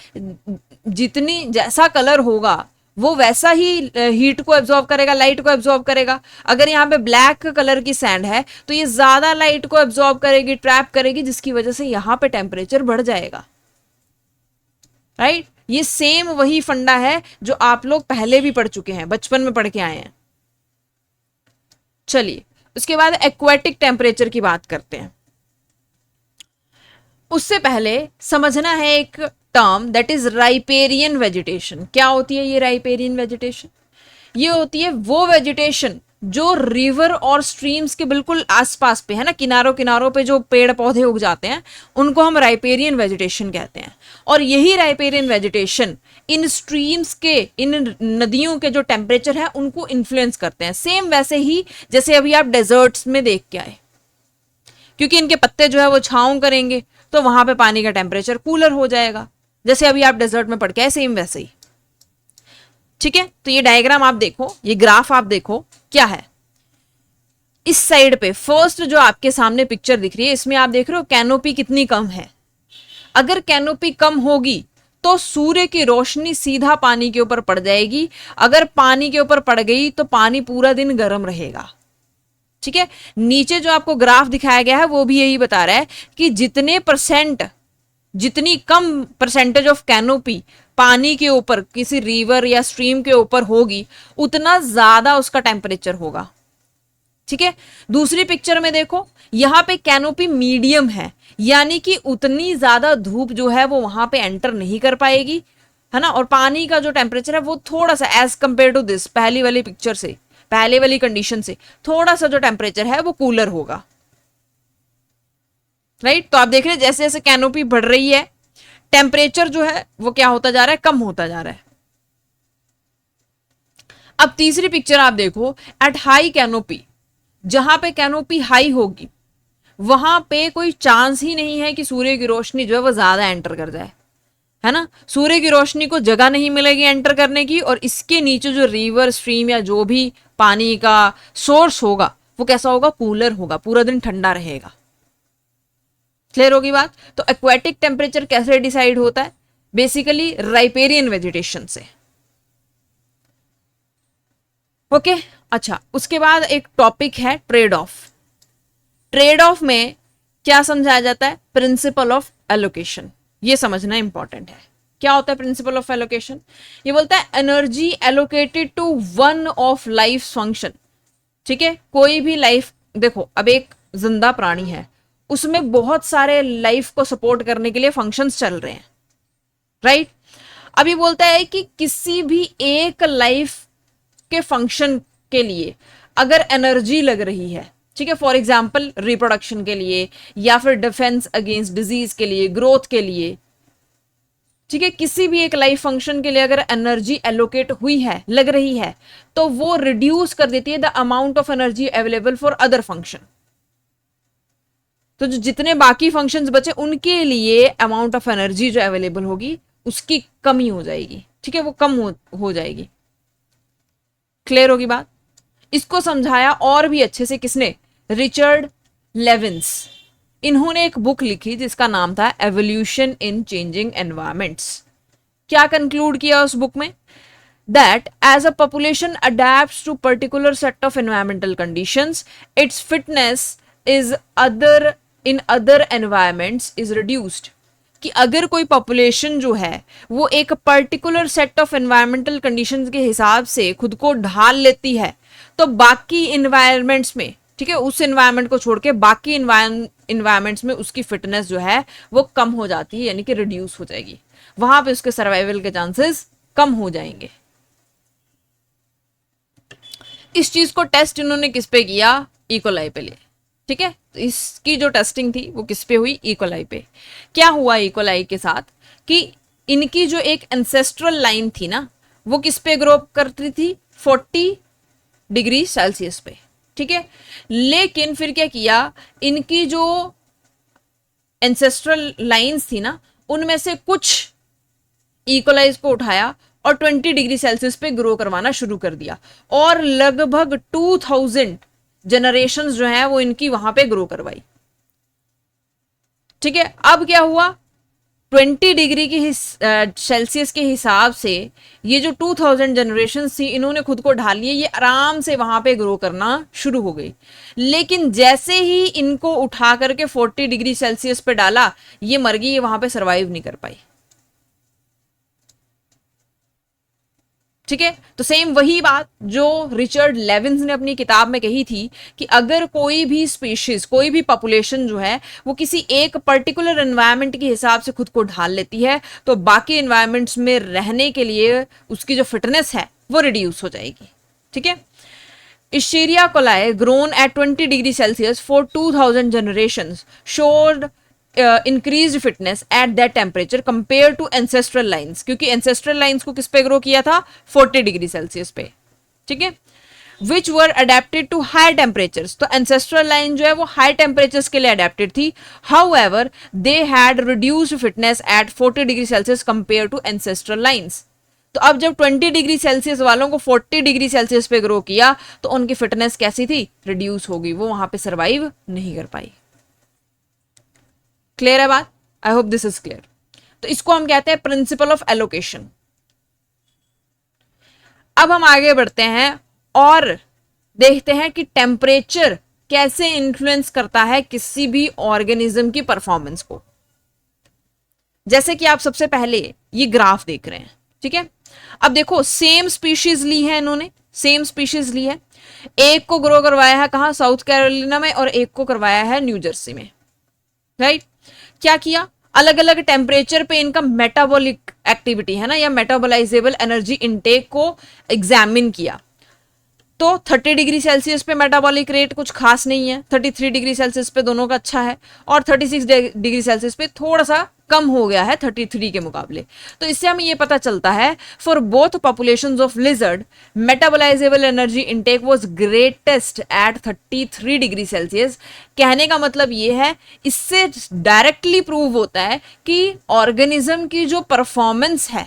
जितनी जैसा कलर होगा वो वैसा ही हीट को एब्जॉर्ब करेगा, लाइट को एब्जॉर्ब करेगा। अगर यहाँ पे ब्लैक कलर की सैंड है तो ये ज्यादा लाइट को एब्जॉर्ब करेगी, ट्रैप करेगी, जिसकी वजह से यहाँ पे टेम्परेचर बढ़ जाएगा। राइट, ये सेम वही फंडा है जो आप लोग पहले भी पढ़ चुके हैं, बचपन में पढ़ के आए हैं। चलिए उसके बाद एक्वेटिक टेम्परेचर की बात करते हैं। उससे पहले समझना है एक term, that is riparian vegetation. क्या होती है ये राइपेरियन वेजिटेशन? ये होती है वो वेजिटेशन जो रिवर और स्ट्रीम्स के बिल्कुल आसपास पे है ना, किनारों किनारों पे जो पेड़ पौधे उग जाते हैं, उनको हम राइपेरियन वेजिटेशन कहते हैं। और यही राइपेरियन वेजिटेशन इन स्ट्रीम्स के, इन नदियों के जो टेम्परेचर है उनको इन्फ्लुएंस करते हैं। सेम वैसे ही जैसे अभी आप डेजर्ट्स में देख के आए, क्योंकि इनके पत्ते जो है वो छांव करेंगे तो वहां पे पानी का टेम्परेचर कूलर हो जाएगा, जैसे अभी आप डेजर्ट में पढ़ के आए, सेम वैसे ही। ठीक है, तो ये डायग्राम आप देखो, ये ग्राफ आप देखो क्या है। इस साइड पे फर्स्ट जो आपके सामने पिक्चर दिख रही है, इसमें आप देख रहे हो कैनोपी कितनी कम है। अगर कैनोपी कम होगी तो सूर्य की रोशनी सीधा पानी के ऊपर पड़ जाएगी। अगर पानी के ऊपर पड़ गई तो पानी पूरा दिन गर्म रहेगा। ठीक है, नीचे जो आपको ग्राफ दिखाया गया है वो भी यही बता रहा है कि जितनी कम परसेंटेज ऑफ कैनोपी पानी के ऊपर किसी रिवर या स्ट्रीम के ऊपर होगी, उतना ज्यादा उसका टेम्परेचर होगा। ठीक है, दूसरी पिक्चर में देखो, यहां पे कैनोपी मीडियम है, यानी कि उतनी ज्यादा धूप जो है वो वहां पे एंटर नहीं कर पाएगी, है ना। और पानी का जो टेम्परेचर है वो थोड़ा सा एज कंपेयर टू दिस, पहली वाली पिक्चर से, पहले वाली कंडीशन से थोड़ा सा जो टेम्परेचर है वो कूलर होगा। राइट, तो आप देख रहे हैं जैसे जैसे कैनोपी बढ़ रही है, टेम्परेचर जो है वो क्या होता जा रहा है, कम होता जा रहा है। अब तीसरी पिक्चर आप देखो, एट हाई कैनोपी, जहां पे कैनोपी हाई होगी वहां पे कोई चांस ही नहीं है कि सूर्य की रोशनी जो है वो ज्यादा एंटर कर जाए, है ना। सूर्य की रोशनी को जगह नहीं मिलेगी एंटर करने की, और इसके नीचे जो रिवर स्ट्रीम या जो भी पानी का सोर्स होगा वो कैसा होगा, कूलर होगा, पूरा दिन ठंडा रहेगा। क्लियर होगी बात। तो एक्वेटिक टेम्परेचर कैसे डिसाइड होता है, बेसिकली राइपेरियन वेजिटेशन से। ओके, अच्छा, उसके बाद एक टॉपिक है ट्रेड ऑफ। ट्रेड ऑफ में क्या समझाया जाता है, प्रिंसिपल ऑफ एलोकेशन। ये समझना इंपॉर्टेंट है। क्या होता है प्रिंसिपल ऑफ एलोकेशन, ये बोलता है energy allocated to one of life function. ठीक है, कोई भी लाइफ, देखो अब एक जिंदा प्राणी है, उसमें बहुत सारे लाइफ को सपोर्ट करने के लिए फंक्शंस चल रहे हैं, राइट। अभी बोलता है कि किसी भी एक लाइफ के फंक्शन के लिए अगर एनर्जी लग रही है, ठीक है, फॉर एग्जाम्पल रिप्रोडक्शन के लिए, या फिर डिफेंस अगेंस्ट डिजीज के लिए, ग्रोथ के लिए, ठीक है, किसी भी एक लाइफ फंक्शन के लिए अगर एनर्जी एलोकेट हुई है, लग रही है, तो वो रिड्यूस कर देती है the amount of energy available for other function. तो जो जितने बाकी फंक्शंस बचे उनके लिए अमाउंट ऑफ एनर्जी जो अवेलेबल होगी उसकी कमी हो जाएगी। ठीक है, वो कम हो जाएगी। क्लियर होगी बात। इसको समझाया और भी अच्छे से किसने, रिचर्ड लेविन्स। इन्होंने एक बुक लिखी जिसका नाम था एवोल्यूशन इन चेंजिंग एनवायरमेंट्स। क्या कंक्लूड किया उस बुक में, that as a population adapts to particular set of environmental conditions, it's fitness is other in other environments is reduced. कि अगर कोई पॉपुलेशन जो है वो एक particular set of environmental conditions के हिसाब से खुद को ढाल लेती है, तो बाकी इन्वायरमेंट्स में, ठीक है, उस इन्वायरमेंट को छोड़ के बाकी इन्वायरमेंट्स में उसकी फिटनेस जो है वो कम हो जाती है, यानी कि रिड्यूस हो जाएगी। वहां पे उसके सर्वाइवल के चांसेस कम हो जाएंगे। इस चीज को टेस्ट इन्होंने किस पे किया, इकोलाई पे लिए। ठीक है, तो इसकी जो टेस्टिंग थी वो किस पे हुई, इकोलाई पे। क्या हुआ इकोलाई के साथ कि इनकी जो एक एंसेस्ट्रल लाइन थी ना, वो किस पे ग्रो करती थी, 40 डिग्री सेल्सियस पे। ठीक है, लेकिन फिर क्या किया, इनकी जो एंसेस्ट्रल लाइंस थी ना, उनमें से कुछ इकोलाइज को उठाया और 20 डिग्री सेल्सियस पे ग्रो करवाना शुरू कर दिया, और लगभग 2000 जनरेशंस जो है वो इनकी वहां पे ग्रो करवाई। ठीक है, अब क्या हुआ, 20 डिग्री की सेल्सियस के हिसाब से ये जो 2000 जनरेशन थी इन्होंने खुद को ढाल लिया, ये आराम से वहां पे ग्रो करना शुरू हो गई। लेकिन जैसे ही इनको उठा करके 40 डिग्री सेल्सियस पे डाला, ये मर गई, ये वहां पे सरवाइव नहीं कर पाई। ठीक है, तो सेम वही बात जो रिचर्ड लेविन्स ने अपनी किताब में कही थी कि अगर कोई भी स्पीशीज, कोई भी पॉपुलेशन जो है वो किसी एक पर्टिकुलर एनवायरनमेंट के हिसाब से खुद को ढाल लेती है, तो बाकी एनवायरनमेंट्स में रहने के लिए उसकी जो फिटनेस है वो रिड्यूस हो जाएगी। ठीक है, Escherichia coli grown at 20 degree Celsius for 2000 generations showed increased fitness at that temperature compared to ancestral lines, क्योंकि ancestral lines को किस पे ग्रो किया था 40 डिग्री सेल्सियस पे, ठीक है, which were adapted to high temperatures. तो एंसेस्ट्रल लाइन जो है वो हाई टेम्परेचर्स के लिए अडेप्टेड थी, however they had reduced fitness at 40 degree Celsius compare to ancestral lines. तो अब जब 20 डिग्री सेल्सियस वालों को 40 डिग्री सेल्सियस पे ग्रो किया तो उनकी फिटनेस कैसी थी, रिड्यूस हो गई, वो वहां पे सर्वाइव नहीं कर पाई। क्लियर है बात? आई होप दिस इज क्लियर। तो इसको हम कहते हैं प्रिंसिपल ऑफ एलोकेशन। अब हम आगे बढ़ते हैं और देखते हैं कि टेम्परेचर कैसे इन्फ्लुएंस करता है किसी भी ऑर्गेनिज्म की परफॉर्मेंस को। जैसे कि आप सबसे पहले ये ग्राफ देख रहे हैं, ठीक है। अब देखो सेम स्पीशीज ली है इन्होंने, सेम स्पीशीज ली है, एक को ग्रो करवाया है कहां, साउथ कैरोलिना में, और एक को करवाया है न्यू जर्सी में, राइट। क्या किया, अलग अलग टेम्परेचर पे इनका मेटाबॉलिक एक्टिविटी है ना, या मेटाबोलाइजेबल एनर्जी इनटेक को एग्जामिन किया। तो 30 डिग्री सेल्सियस पे मेटाबॉलिक रेट कुछ खास नहीं है, 33 डिग्री सेल्सियस पे दोनों का अच्छा है, और 36 डिग्री सेल्सियस पे थोड़ा सा कम हो गया है 33 के मुकाबले। तो इससे हमें ये पता चलता है for both populations of lizard metabolisable energy intake was greatest at 33 degree Celsius. कहने का मतलब ये है, इससे डायरेक्टली प्रूव होता है कि ऑर्गेनिज्म की जो परफॉर्मेंस है,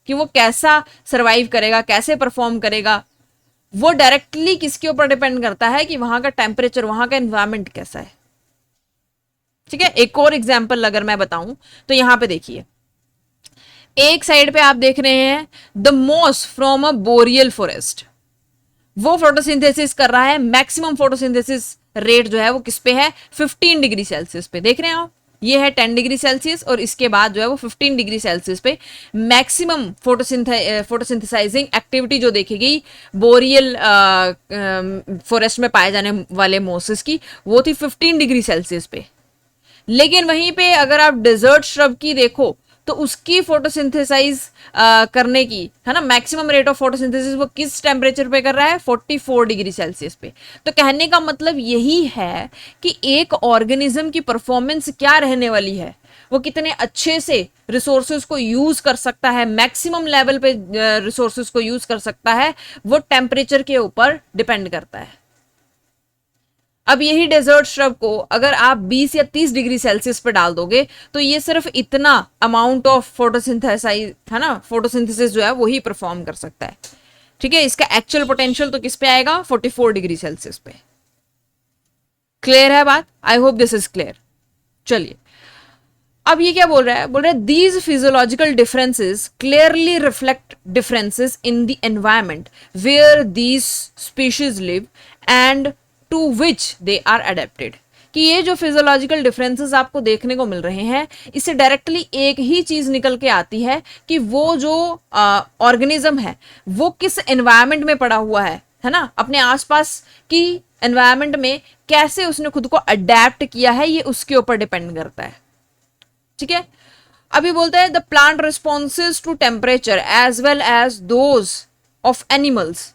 कि वो कैसा सर्वाइव करेगा, कैसे परफॉर्म करेगा, वो डायरेक्टली किसके ऊपर डिपेंड करता है कि वहां का टेम्परेचर, वहां का एनवायरमेंट कैसा है, ठीक है। एक और एग्जांपल अगर मैं बताऊं तो यहां पे देखिए, एक साइड पे आप देख रहे हैं the moss from a boreal forest, वो फोटोसिंथेसिस कर रहा है, मैक्सिमम फोटोसिंथेसिस रेट जो है वो किस पे है, 15 डिग्री सेल्सियस पे। देख रहे हैं आप, ये है 10 डिग्री सेल्सियस और इसके बाद जो है वो 15 डिग्री सेल्सियस पे मैक्सिमम फोटोसिंथेसाइजिंग एक्टिविटी जो देखेगी बोरियल फॉरेस्ट में पाए जाने वाले मोसेस की, वो थी 15 डिग्री सेल्सियस पे। लेकिन वहीं पे अगर आप डेजर्ट श्रब की देखो तो उसकी फोटोसिंथेसाइज करने की, है ना, मैक्सिमम रेट ऑफ फोटोसिंथेसिस वो किस टेम्परेचर पे कर रहा है, 44 डिग्री सेल्सियस पे। तो कहने का मतलब यही है कि एक ऑर्गेनिज्म की परफॉर्मेंस क्या रहने वाली है, वो कितने अच्छे से रिसोर्सेज को यूज कर सकता है, मैक्सिमम लेवल पे रिसोर्सेज को यूज कर सकता है, वो टेम्परेचर के ऊपर डिपेंड करता है। अब यही डेजर्ट श्रब को अगर आप 20 या 30 डिग्री सेल्सियस पे डाल दोगे तो ये सिर्फ इतना अमाउंट ऑफ फोटोसिंथेसाइज, है ना, फोटोसिंथेसिस जो है वही परफॉर्म कर सकता है, ठीक है। इसका एक्चुअल पोटेंशियल तो किस पे आएगा, 44 डिग्री सेल्सियस पे। क्लियर है बात? आई होप दिस इज क्लियर। चलिए अब ये क्या बोल रहा है, बोल रहा है these physiological differences clearly reflect differences in the environment where these species live and to which they are adapted. कि ये जो फिजियोलॉजिकल डिफरेंसेस आपको देखने को मिल रहे हैं, इससे डायरेक्टली एक ही चीज निकल के आती है कि वो जो ऑर्गेनिज्म है वो किस एनवायरमेंट में पड़ा हुआ है ना, अपने आसपास की एनवायरमेंट में कैसे उसने खुद को अडेप्ट किया है, ये उसके ऊपर डिपेंड करता है, ठीक है। अभी बोलते हैं the plant responses to temperature as well as those of animals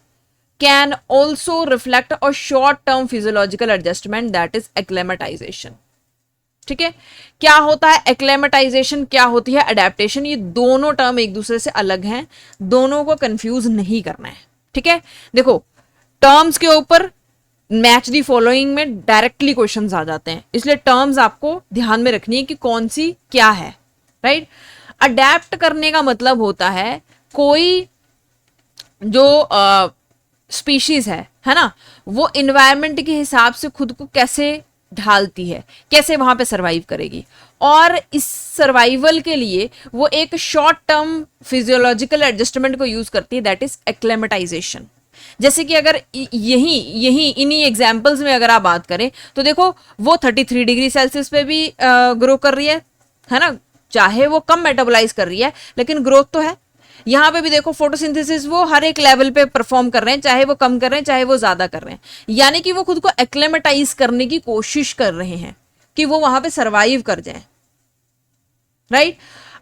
can also reflect a short term physiological adjustment that is acclimatization। ठीक है, क्या होता है acclimatization, क्या होती है adaptation, ये दोनों टर्म एक दूसरे से अलग हैं, दोनों को कंफ्यूज नहीं करना है, ठीक है। देखो टर्म्स के ऊपर मैच दी फॉलोइंग में डायरेक्टली क्वेश्चंस आ जाते हैं, इसलिए टर्म्स आपको ध्यान में रखनी है कि कौन सी क्या है, राइट। अडेप्ट करने का मतलब होता है कोई जो स्पीशीज है ना, वो इन्वायरमेंट के हिसाब से खुद को कैसे ढालती है, कैसे वहां पे सरवाइव करेगी, और इस सर्वाइवल के लिए वो एक शॉर्ट टर्म फिजियोलॉजिकल एडजस्टमेंट को यूज करती है, दैट इज एक्लेमेटाइजेशन। जैसे कि अगर यही इन्हीं एग्जाम्पल्स में अगर आप बात करें तो देखो वो 33 डिग्री सेल्सियस पे भी ग्रो कर रही है ना, चाहे वो कम मेटाबोलाइज कर रही है लेकिन ग्रोथ तो है। यहां पे भी देखो फोटोसिंथेसिस वो हर एक लेवल पे परफॉर्म कर रहे हैं, चाहे वो कम कर रहे हैं चाहे वो ज्यादा कर रहे हैं, यानी कि वो खुद को एक्लेमेटाइज करने की कोशिश कर रहे हैं कि वो वहां पे सरवाइव कर जाए, राइट।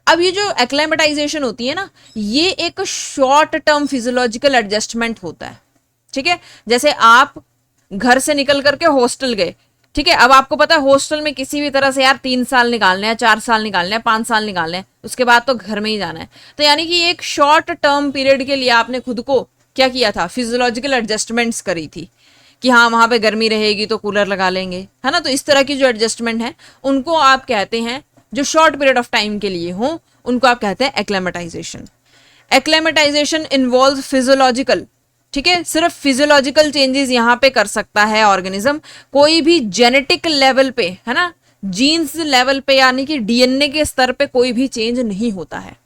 अब ये जो एक्लेमेटाइजेशन होती है ना, ये एक शॉर्ट टर्म फिजियोलॉजिकल एडजस्टमेंट होता है, ठीक है, जैसे आप घर से निकल करके हॉस्टल गए, ठीक है, अब आपको पता है हॉस्टल में किसी भी तरह से यार 3 साल निकालने हैं, 4 साल निकालने हैं, 5 साल निकालने हैं, उसके बाद तो घर में ही जाना है। तो यानी कि एक शॉर्ट टर्म पीरियड के लिए आपने खुद को क्या किया था, फिजियोलॉजिकल एडजस्टमेंट्स करी थी कि हाँ वहां पे गर्मी रहेगी तो कूलर लगा लेंगे, है ना। तो इस तरह की जो एडजस्टमेंट है उनको आप कहते हैं, जो शॉर्ट पीरियड ऑफ टाइम के लिए हो उनको आप कहते हैं एक्लेमेटाइजेशन। एक्लेमेटाइजेशन इन्वॉल्व फिजियोलॉजिकल, ठीक है, सिर्फ फिजियोलॉजिकल चेंजेस यहां पे कर सकता है ऑर्गेनिज्म, कोई भी जेनेटिक लेवल पे, है ना, जीन्स लेवल पे यानी कि डीएनए के स्तर पे कोई भी चेंज नहीं होता है,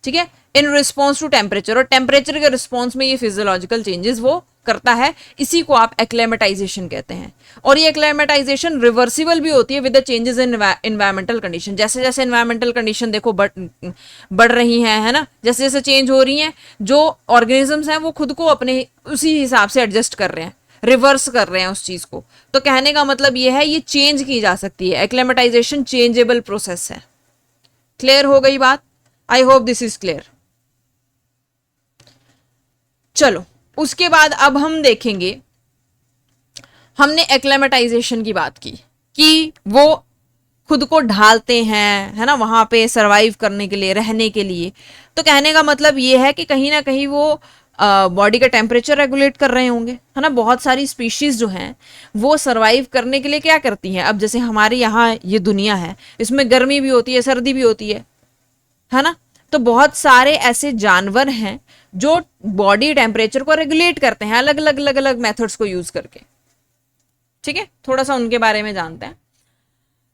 ठीक है, इन रिस्पॉन्स टू टेम्परेचर, और टेम्परेचर के रिस्पॉन्स में ये फिजियोलॉजिकल चेंजेस वो करता है, इसी को आप एक्लेमेटाइजेशन कहते हैं। और ये एक्लेमेटाइजेशन रिवर्सिबल भी होती है with the changes in environmental condition, जैसे जैसे एनवायरमेंटल कंडीशन देखो बढ़ रही हैं, है ना, जैसे जैसे चेंज हो रही हैं, जो ऑर्गेनिजम्स हैं वो खुद को अपने उसी हिसाब से एडजस्ट कर रहे हैं, रिवर्स कर रहे हैं उस चीज को। तो कहने का मतलब ये है ये चेंज की जा सकती है, एक्लेमेटाइजेशन चेंजेबल प्रोसेस है। क्लियर हो गई बात? आई होप दिस इज क्लियर। चलो उसके बाद अब हम देखेंगे, हमने एक्लेमेटाइजेशन की बात की कि वो खुद को ढालते हैं, है ना, वहां पे सरवाइव करने के लिए, रहने के लिए। तो कहने का मतलब ये है कि कहीं ना कहीं वो बॉडी का टेम्परेचर रेगुलेट कर रहे होंगे, है ना। बहुत सारी स्पीशीज जो हैं वो सरवाइव करने के लिए क्या करती हैं, अब जैसे हमारे यहाँ ये दुनिया है, इसमें गर्मी भी होती है, सर्दी भी होती है ना। तो बहुत सारे ऐसे जानवर हैं जो बॉडी टेम्परेचर को रेगुलेट करते हैं अलग अलग अलग अलग मेथड्स को यूज करके, ठीक है, थोड़ा सा उनके बारे में जानते हैं।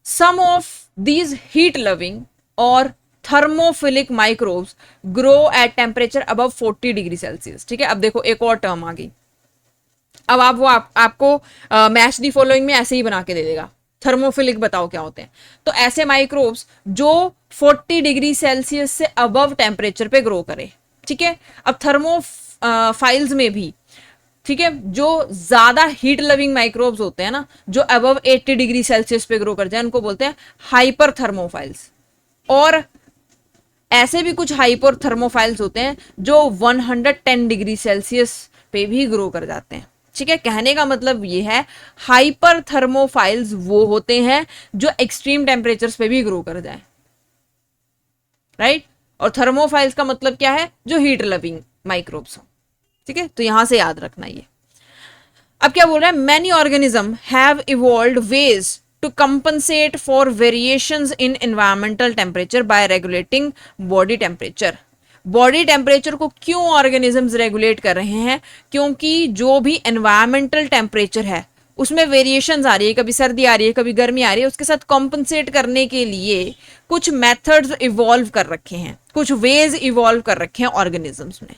सम ऑफ दीज हीट लविंग और thermophilic microbes grow at temperature above 40 degree Celsius, ठीक है। अब देखो एक और टर्म आ गई, अब आप वो आपको मैच दी फॉलोइंग में ऐसे ही बना के दे देगा, थर्मोफिलिक बताओ क्या होते हैं। तो ऐसे माइक्रोब्स जो 40 डिग्री सेल्सियस से अबव टेम्परेचर पे ग्रो करे, ठीक है। अब थर्मोफाइल्स में भी, ठीक है, जो ज्यादा हीट लविंग माइक्रोब्स होते हैं ना, जो अबव 80 डिग्री सेल्सियस पे ग्रो कर जाए, उनको बोलते हैं हाइपर थर्मोफाइल्स। और ऐसे भी कुछ हाइपर थर्मोफाइल्स होते हैं जो 110 डिग्री सेल्सियस पे भी ग्रो कर जाते हैं, ठीक है। कहने का मतलब ये है हाइपर थर्मोफाइल्स वो होते हैं जो एक्सट्रीम टेम्परेचर्स पे भी ग्रो कर जाए, राइट। और थर्मोफाइल्स का मतलब क्या है, जो हीट लविंग माइक्रोब्स हो, ठीक है। तो यहां से याद रखना ये। अब क्या बोल रहा है, many organism have evolved ways to compensate for variations in environmental temperature by regulating body temperature. Body temperature को क्यों ऑर्गेनिजम्स रेगुलेट कर रहे हैं, क्योंकि जो भी एनवायरमेंटल टेम्परेचर है उसमें वेरिएशंस आ रही है, कभी सर्दी आ रही है, कभी गर्मी आ रही है, उसके साथ कॉम्पनसेट करने के लिए कुछ मेथड्स इवॉल्व कर रखे हैं, कुछ वेज इवॉल्व कर रखे हैं ऑर्गेनिजम्स ने,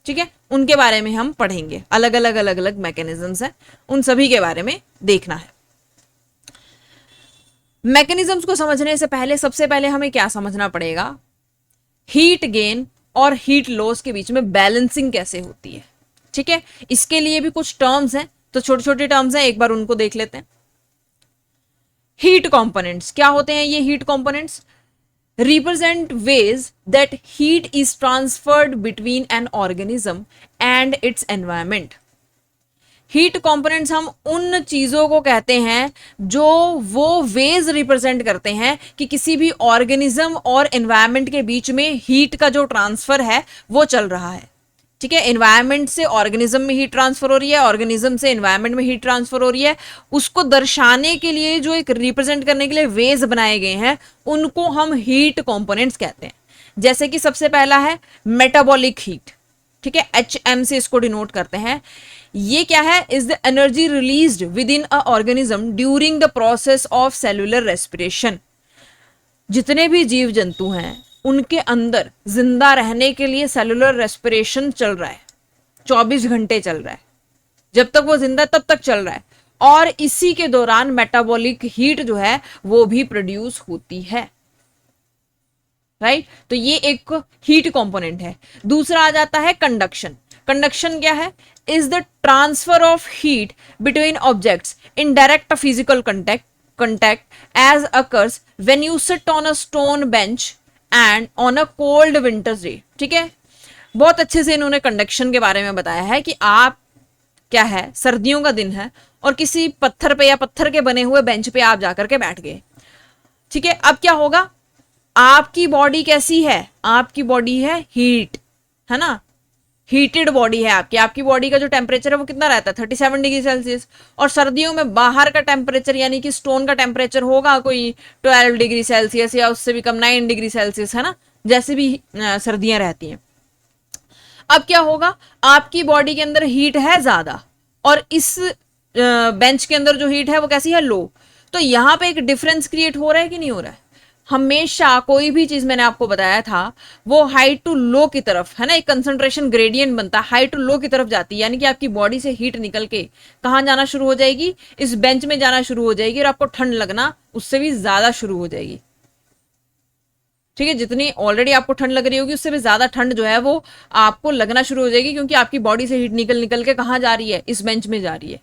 ठीक है। उनके बारे में हम पढ़ेंगे, अलग अलग मैकेनिज्म्स हैं, उन सभी के बारे में देखना है। मैकेनिज्म्स को समझने से पहले सबसे पहले हमें क्या समझना पड़ेगा, हीट गेन और हीट लॉस के बीच में बैलेंसिंग कैसे होती है, ठीक है। इसके लिए भी कुछ टर्म्स हैं, तो छोटे छोटे टर्म्स हैं, एक बार उनको देख लेते हैं। हीट कंपोनेंट्स क्या होते हैं, ये heat components represent ways that heat is transferred between an organism and its environment. Heat components हम उन चीजों को कहते हैं जो वो वेज रिप्रेजेंट करते हैं कि किसी भी ऑर्गेनिज्म और एनवायरनमेंट के बीच में हीट का जो ट्रांसफर है वो चल रहा है, ठीक है। एनवायरनमेंट से ऑर्गेनिज्म में हीट ट्रांसफर हो रही है, ऑर्गेनिज्म से एनवायरनमेंट में हीट ट्रांसफर हो रही है, उसको दर्शाने के लिए जो एक रिप्रेजेंट करने के लिए वेज बनाए गए हैं उनको हम हीट कंपोनेंट्स कहते हैं। जैसे कि सबसे पहला है मेटाबॉलिक हीट, ठीक है, HM से इसको डिनोट करते हैं। ये क्या है, is the energy released with in a organism during the process of cellular respiration. जितने भी जीव जंतु हैं उनके अंदर जिंदा रहने के लिए सेलुलर रेस्पिरेशन चल रहा है, 24 घंटे चल रहा है, जब तक वो जिंदा तब तक चल रहा है, और इसी के दौरान मेटाबॉलिक हीट जो है वो भी प्रोड्यूस होती है, राइट। तो ये एक हीट कंपोनेंट है। दूसरा आ जाता है कंडक्शन। कंडक्शन क्या है, is the transfer of heat between objects in direct physical contact as occurs when you sit on a stone bench and on a cold winter's day, ठीक है। बहुत अच्छे से इन्होंने कंडक्शन के बारे में बताया है कि आप क्या है, सर्दियों का दिन है और किसी पत्थर पे या पत्थर के बने हुए बेंच पे आप जाकर के बैठ गए, ठीक है। अब क्या होगा, आपकी बॉडी कैसी है, आपकी बॉडी है हीट, है ना, हीटेड बॉडी है आपकी। आपकी बॉडी का जो टेम्परेचर है वो कितना रहता है, 37 डिग्री सेल्सियस। और सर्दियों में बाहर का टेम्परेचर यानी कि स्टोन का टेम्परेचर होगा कोई 12 डिग्री सेल्सियस या उससे भी कम, 9 डिग्री सेल्सियस, है ना, जैसे भी सर्दियां रहती हैं। अब क्या होगा, आपकी बॉडी के अंदर हीट है ज्यादा और इस बेंच के अंदर जो हीट है वो कैसी है, लो। तो यहां पे एक डिफरेंस क्रिएट हो रहा है कि नहीं हो रहा है। हमेशा कोई भी चीज मैंने आपको बताया था वो हाई टू लो की तरफ, है ना, एक कंसंट्रेशन ग्रेडियंट बनता है, हाई टू लो की तरफ जाती है, यानी कि आपकी बॉडी से हीट निकल के कहां जाना शुरू हो जाएगी, इस बेंच में जाना शुरू हो जाएगी और आपको ठंड लगना उससे भी ज्यादा शुरू हो जाएगी, ठीक है। जितनी ऑलरेडी आपको ठंड लग रही होगी उससे भी ज्यादा ठंड जो है वो आपको लगना शुरू हो जाएगी, क्योंकि आपकी बॉडी से हीट निकल निकल के कहां जा रही है, इस बेंच में जा रही है।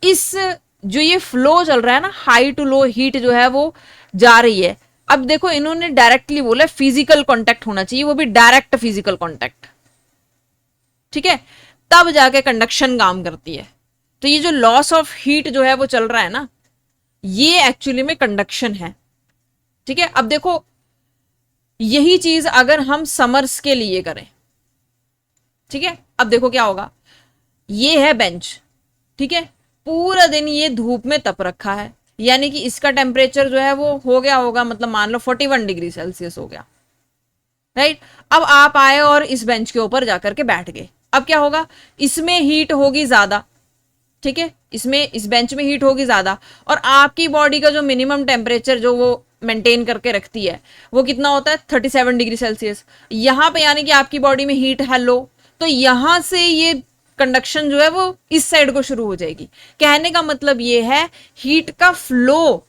इस जो ये फ्लो चल रहा है ना, हाई टू लो हीट जो है वो जा रही है। अब देखो इन्होंने डायरेक्टली बोला फिजिकल कांटेक्ट होना चाहिए, वो भी डायरेक्ट फिजिकल कांटेक्ट, ठीक है, तब जाके कंडक्शन काम करती है। तो ये जो लॉस ऑफ हीट जो है वो चल रहा है ना, ये एक्चुअली में कंडक्शन है, ठीक है। अब देखो यही चीज अगर हम समर्स के लिए करें, ठीक है, अब देखो क्या होगा, ये है बेंच, ठीक है, पूरा दिन ये धूप में तप रखा है, यानी कि इसका टेम्परेचर जो है वो हो गया होगा, मतलब मान लो 41 डिग्री सेल्सियस हो गया, राइट। अब आप आए और इस बेंच के ऊपर जाकर के बैठ गए, अब क्या होगा, इसमें हीट होगी ज्यादा, ठीक है, इसमें इस बेंच में हीट होगी ज्यादा, और आपकी बॉडी का जो मिनिमम टेम्परेचर जो वो मेंटेन करके रखती है वो कितना होता है, 37 डिग्री सेल्सियस। यहां पे यानी कि आपकी बॉडी में हीट है लो, तो यहां से ये कंडक्शन जो है वो इस साइड को शुरू हो जाएगी। कहने का मतलब ये है हीट का फ्लो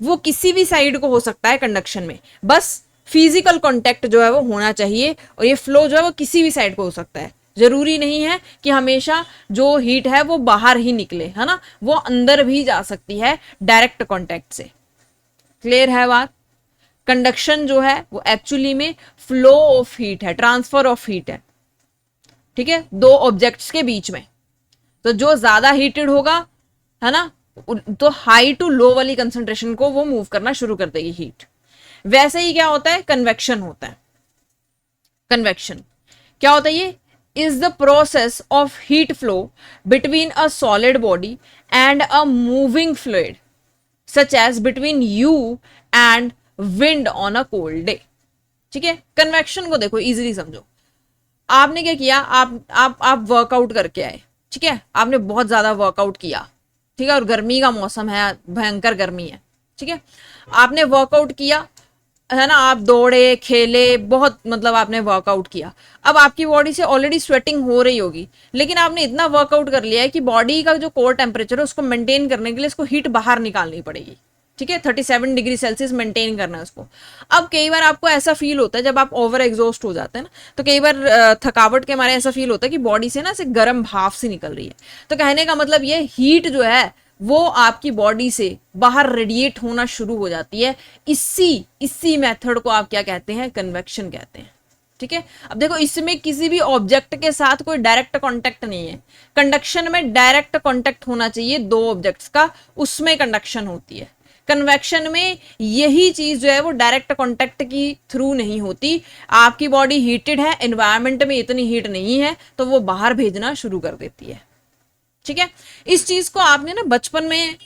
वो किसी भी साइड को हो सकता है कंडक्शन में, बस फिजिकल कांटेक्ट जो है वो होना चाहिए, और ये फ्लो जो है वो किसी भी साइड को हो सकता है। जरूरी नहीं है कि हमेशा जो हीट है वो बाहर ही निकले, है ना, वो अंदर भी जा सकती है डायरेक्ट कांटेक्ट से। क्लियर है बात। कंडक्शन जो है वो एक्चुअली में फ्लो ऑफ हीट है, ट्रांसफर ऑफ हीट है, ठीक है, दो ऑब्जेक्ट्स के बीच में। तो जो ज्यादा हीटेड होगा, है ना, तो हाई टू लो वाली कंसंट्रेशन को वो मूव करना शुरू कर देगी हीट। वैसे ही क्या होता है, कन्वेक्शन होता है। कन्वेक्शन क्या होता है, ये is the process of heat flow between a solid body and a moving fluid such as between you and wind on a cold day, ठीक है। कन्वेक्शन को देखो इजीली समझो। आपने क्या किया, आप वर्कआउट करके आए, ठीक है, आपने बहुत ज्यादा वर्कआउट किया, ठीक है, और गर्मी का मौसम है, भयंकर गर्मी है, ठीक है, आपने वर्कआउट किया, है ना, आप दौड़े खेले बहुत, मतलब आपने वर्कआउट किया। अब आपकी बॉडी से ऑलरेडी स्वेटिंग हो रही होगी, लेकिन आपने इतना वर्कआउट कर लिया है कि बॉडी का जो कोर टेम्परेचर है उसको मेंटेन करने के लिए इसको हीट बाहर निकालनी पड़ेगी, ठीक है, 37 डिग्री सेल्सियस मेंटेन करना है उसको। अब कई बार आपको ऐसा फील होता है जब आप ओवर एग्जॉस्ट हो जाते हैं ना, तो कई बार थकावट के मारे ऐसा फील होता है कि बॉडी से ना ऐसे गर्म भाप सी निकल रही है। तो कहने का मतलब ये हीट जो है वो आपकी बॉडी से बाहर रेडिएट होना शुरू हो जाती है। इसी मेथड को आप क्या कहते हैं, कन्वेक्शन कहते हैं, ठीक है। अब देखो इसमें किसी भी ऑब्जेक्ट के साथ कोई डायरेक्ट कांटेक्ट नहीं है। कंडक्शन में डायरेक्ट कांटेक्ट होना चाहिए दो ऑब्जेक्ट्स का, उसमें कंडक्शन होती है। कन्वेक्शन में यही चीज जो है वो डायरेक्ट कांटेक्ट की थ्रू नहीं होती। आपकी बॉडी हीटेड है, एनवायरमेंट में इतनी हीट नहीं है, तो वो बाहर भेजना शुरू कर देती है, ठीक है। इस चीज को आपने ना बचपन में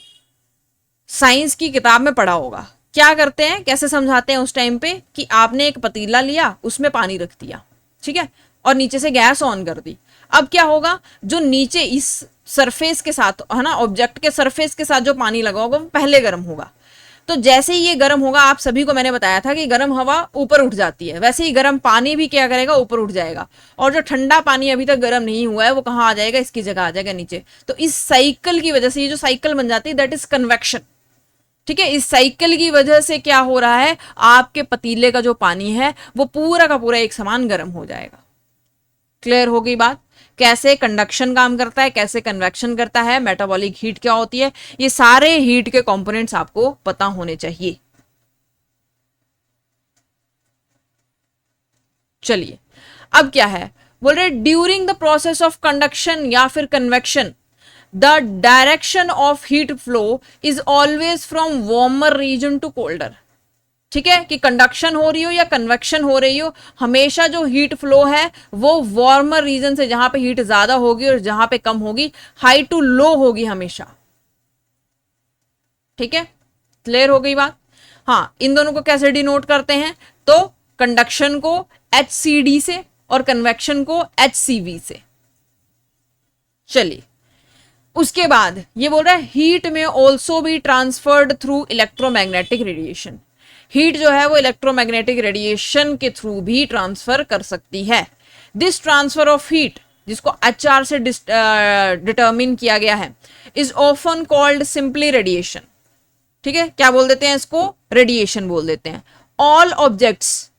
साइंस की किताब में पढ़ा होगा। क्या करते हैं, कैसे समझाते हैं उस टाइम पे, कि आपने एक पतीला लिया, उसमें पानी रख दिया, ठीक है, और नीचे से गैस ऑन कर दी। अब क्या होगा, जो नीचे इस सरफेस के साथ, है ना, ऑब्जेक्ट के सरफेस के साथ जो पानी लगा होगा वो पहले गर्म होगा। तो जैसे ही ये गर्म होगा, आप सभी को मैंने बताया था कि गर्म हवा ऊपर उठ जाती है, वैसे ही गर्म पानी भी क्या करेगा, ऊपर उठ जाएगा। और जो ठंडा पानी अभी तक गर्म नहीं हुआ है वो कहाँ आ जाएगा, इसकी जगह आ जाएगा नीचे। तो इस साइकिल की वजह से ये जो साइकिल बन जाती है दैट इज कन्वेक्शन, ठीक है। इस साइकिल की वजह से क्या हो रहा है, आपके पतीले का जो पानी है वो पूरा का पूरा एक समान गर्म हो जाएगा। क्लियर हो गई बात, कैसे कंडक्शन काम करता है, कैसे कन्वेक्शन करता है, मेटाबॉलिक हीट क्या होती है, ये सारे हीट के कंपोनेंट्स आपको पता होने चाहिए। चलिए अब क्या है, बोल रहे during the process of conduction या फिर convection the direction of heat flow is always from warmer region to colder. ठीक है, कि कंडक्शन हो रही हो या कन्वेक्शन हो रही हो, हमेशा जो हीट फ्लो है वो वार्मर रीजन से, जहां पे हीट ज्यादा होगी और जहां पे कम होगी, हाई टू लो होगी हमेशा। ठीक है, क्लियर हो गई बात। हाँ, इन दोनों को कैसे डिनोट करते हैं, तो कंडक्शन को HCD से और कन्वेक्शन को HCV से। चलिए, उसके बाद ये बोल रहा है हीट में also be transferred through electromagnetic radiation. Heat जो है वो इलेक्ट्रोमैग्नेटिक रेडिएशन के थ्रू भी ट्रांसफर कर सकती है। दिस ट्रांसफर ऑफ हीट, जिसको HR से डिटर्मिन किया गया है, is often called simply radiation. ठीक है, क्या बोल देते हैं इसको, रेडिएशन बोल देते हैं। All objects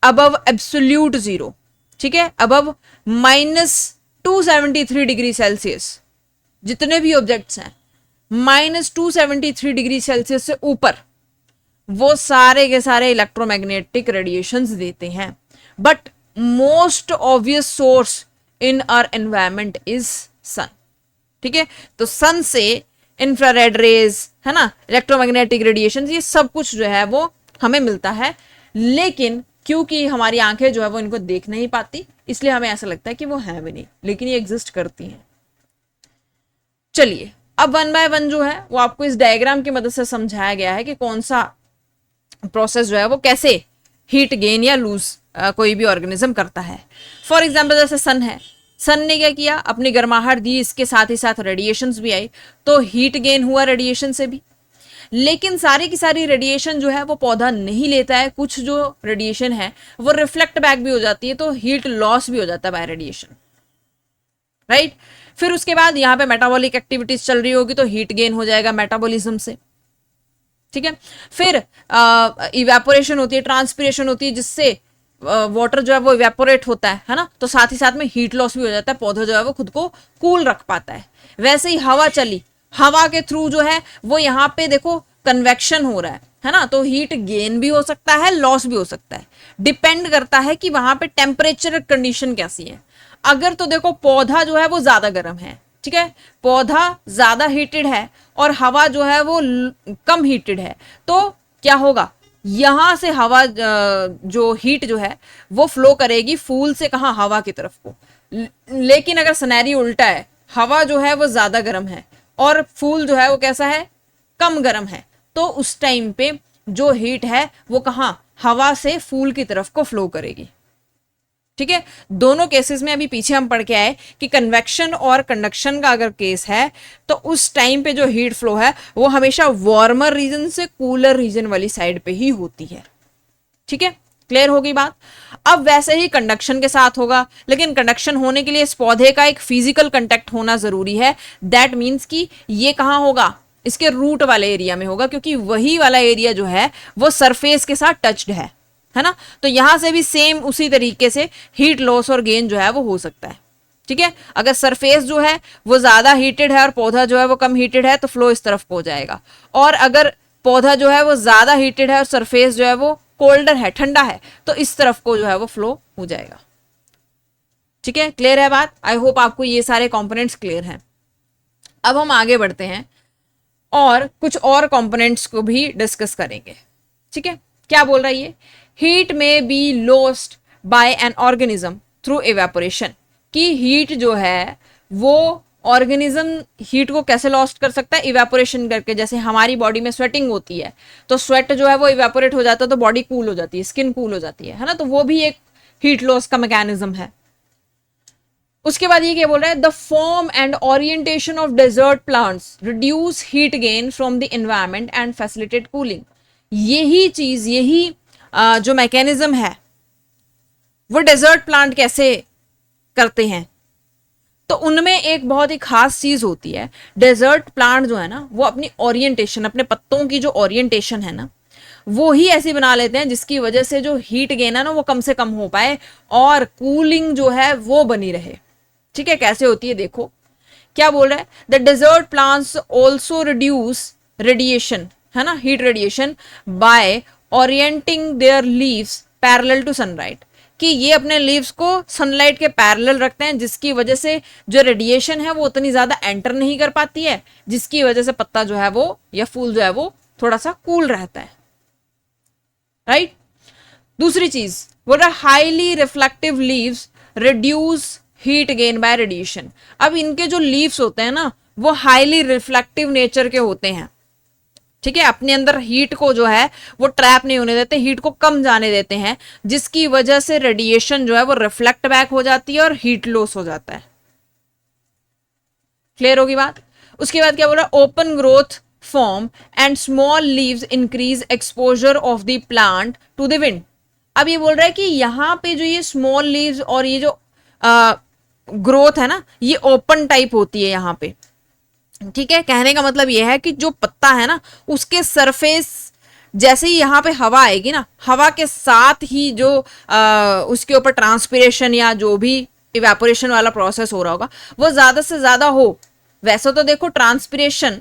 above absolute zero, ठीक है, अबव -273 डिग्री सेल्सियस, जितने भी ऑब्जेक्ट्स हैं -273 डिग्री सेल्सियस से ऊपर, वो सारे के सारे इलेक्ट्रोमैग्नेटिक रेडिएशंस देते हैं। But most obvious source in our environment is sun. ठीक है, तो सन से इंफ्रारेड रेज, है ना, इलेक्ट्रोमैग्नेटिक रेडिएशन, ये सब कुछ जो है वो हमें मिलता है। लेकिन क्योंकि हमारी आंखें जो है वो इनको देख नहीं पाती, इसलिए हमें ऐसा लगता है कि वो है भी नहीं, लेकिन ये एग्जिस्ट करती हैं। चलिए, अब 1 बाय 1 जो है वो आपको इस डायग्राम की मदद से समझाया गया है कि कौन सा प्रोसेस जो है वो कैसे हीट गेन या लूज कोई भी ऑर्गेनिज्म करता है। फॉर एग्जाम्पल जैसे सन है, सन ने क्या किया, अपनी गर्माहट दी, इसके साथ ही साथ रेडिएशंस भी आई, तो हीट गेन हुआ रेडिएशन से भी। लेकिन सारी की सारी रेडिएशन जो है वो पौधा नहीं लेता है, कुछ जो रेडिएशन है वो रिफ्लेक्ट बैक भी हो जाती है, तो हीट लॉस भी हो जाता है बाय रेडिएशन, राइट। फिर उसके बाद यहाँ पे मेटाबॉलिक एक्टिविटीज चल रही होगी तो हीट गेन हो जाएगा मेटाबॉलिज्म से। ठीक है, फिर इवेपोरेशन होती है, ट्रांसपिरेशन होती है, जिससे वाटर जो है वो इवेपोरेट होता है ना, तो साथ ही साथ में हीट लॉस भी हो जाता है, पौधा जो है वो खुद को कूल रख पाता है। वैसे ही हवा चली, हवा के थ्रू जो है वो यहाँ पे देखो कन्वेक्शन हो रहा है ना, तो हीट गेन भी हो सकता है, लॉस भी हो सकता है, डिपेंड करता है कि वहां पे टेम्परेचर कंडीशन कैसी है। अगर तो देखो पौधा जो है वो ज्यादा गर्म है, ठीक है, पौधा ज्यादा हीटेड है और हवा जो है वो कम हीटेड है, तो क्या होगा, यहां से हवा जो हीट जो है वो फ्लो करेगी फूल से कहां, हवा की तरफ को। लेकिन अगर सिनेरियो उल्टा है, हवा जो है वो ज्यादा गर्म है और फूल जो है वो कैसा है, कम गर्म है, तो उस टाइम पे जो हीट है वो कहां, हवा से फूल की तरफ को फ्लो करेगी। ठीक है, दोनों केसेस में अभी पीछे हम पढ़ के आए कि कन्वेक्शन और कंडक्शन का अगर केस है तो उस टाइम पे जो हीट फ्लो है वो हमेशा वार्मर रीजन से कूलर रीजन वाली साइड पे ही होती है। ठीक है, क्लियर हो गई बात। अब वैसे ही कंडक्शन के साथ होगा, लेकिन कंडक्शन होने के लिए इस पौधे का एक फिजिकल कांटेक्ट होना जरूरी है। दैट मीन्स कि ये कहां होगा, इसके रूट वाले एरिया में होगा, क्योंकि वही वाला एरिया जो है वो सरफेस के साथ टच्ड है ना, तो यहां से भी सेम उसी तरीके से हीट लॉस और गेन जो है वो हो सकता है। ठीक है, अगर सरफेस जो है वो ज्यादा हीटेड है और पौधा जो है वो कम हीटेड है तो फ्लो इस तरफ को हो जाएगा, और अगर पौधा जो है वो ज्यादा हीटेड है और सरफेस जो है वो कोल्डर है, ठंडा है, तो इस तरफ को जो है वो फ्लो हो जाएगा। ठीक है, क्लियर है बात। आई होप आपको ये सारे कंपोनेंट्स क्लियर हैं। अब हम आगे बढ़ते हैं और कुछ और कंपोनेंट्स को भी डिस्कस करेंगे। ठीक है, क्या बोल रहा है ये, हीट में be lost by an organism through evaporation, कि हीट जो है वो ऑर्गेनिज्म हीट को कैसे लॉस्ट कर सकता है, इवेपोरेशन करके। जैसे हमारी बॉडी में स्वेटिंग होती है तो स्वेट जो है वो इवेपोरेट हो जाता है तो बॉडी कूल हो जाती है, स्किन कूल हो जाती है ना, तो वो भी एक हीट लॉस का मैकेनिज्म है। उसके बाद ये क्या बोल रहा है, the form and orientation of desert plants reduce heat gain from the environment and facilitate cooling. यही चीज, यही जो मैकेनिज्म है वो डेजर्ट प्लांट कैसे करते हैं, तो उनमें एक बहुत ही खास चीज होती है। डेजर्ट प्लांट जो है ना वो अपनी ओरिएंटेशन, अपने पत्तों की जो ओरिएंटेशन है ना वो ही ऐसी बना लेते हैं जिसकी वजह से जो हीट गेन है ना वो कम से कम हो पाए और कूलिंग जो है वो बनी रहे। ठीक है, कैसे होती है देखो, क्या बोल रहा है, the desert plants also reduce radiation, है ना, heat radiation by orienting their leaves parallel to sunlight, कि ये अपने लीव्स को सनलाइट के पैरेलल रखते हैं, जिसकी वजह से जो रेडिएशन है वो उतनी ज्यादा एंटर नहीं कर पाती है, जिसकी वजह से पत्ता जो है वो या फूल जो है वो थोड़ा सा कूल रहता है, राइट। दूसरी चीज बोल रहा है highly reflective leaves reduce heat gain by radiation. अब इनके जो लीव्स होते हैं ना वो हाईली रिफ्लेक्टिव नेचर के होते हैं, ठीक है, अपने अंदर हीट को जो है वो ट्रैप नहीं होने देते, हीट को कम जाने देते हैं, जिसकी वजह से रेडिएशन जो है वो रिफ्लेक्ट बैक हो जाती है और हीट लॉस हो जाता है। क्लियर होगी बात। उसके बाद क्या बोल रहा है, open growth form and small leaves increase exposure of the plant to the wind. अब ये बोल रहा है कि यहाँ पे जो ये स्मॉल लीव्स और ये जो ग्रोथ है ना ये ओपन टाइप होती है यहाँ पे, ठीक है। कहने का मतलब यह है कि जो पत्ता है ना उसके सरफेस जैसे ही यहाँ पे हवा आएगी ना, हवा के साथ ही जो उसके ऊपर ट्रांसपिरेशन या जो भी इवेपोरेशन वाला प्रोसेस हो रहा होगा वो ज्यादा से ज्यादा हो। वैसे तो देखो ट्रांसपिरेशन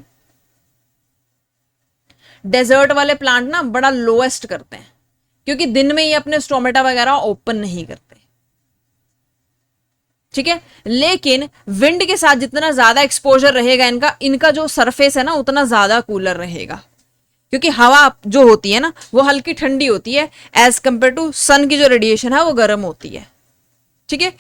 डेजर्ट वाले प्लांट ना बड़ा लोएस्ट करते हैं, क्योंकि दिन में ये अपने स्टोमेटा वगैरह ओपन नहीं करते, ठीक है। लेकिन विंड के साथ जितना ज्यादा एक्सपोजर रहेगा इनका, इनका जो सरफेस है ना उतना ज्यादा कूलर रहेगा, क्योंकि हवा जो होती है ना वो हल्की ठंडी होती है एज कंपेयर टू सन की जो रेडिएशन है वो गर्म होती है, ठीक है।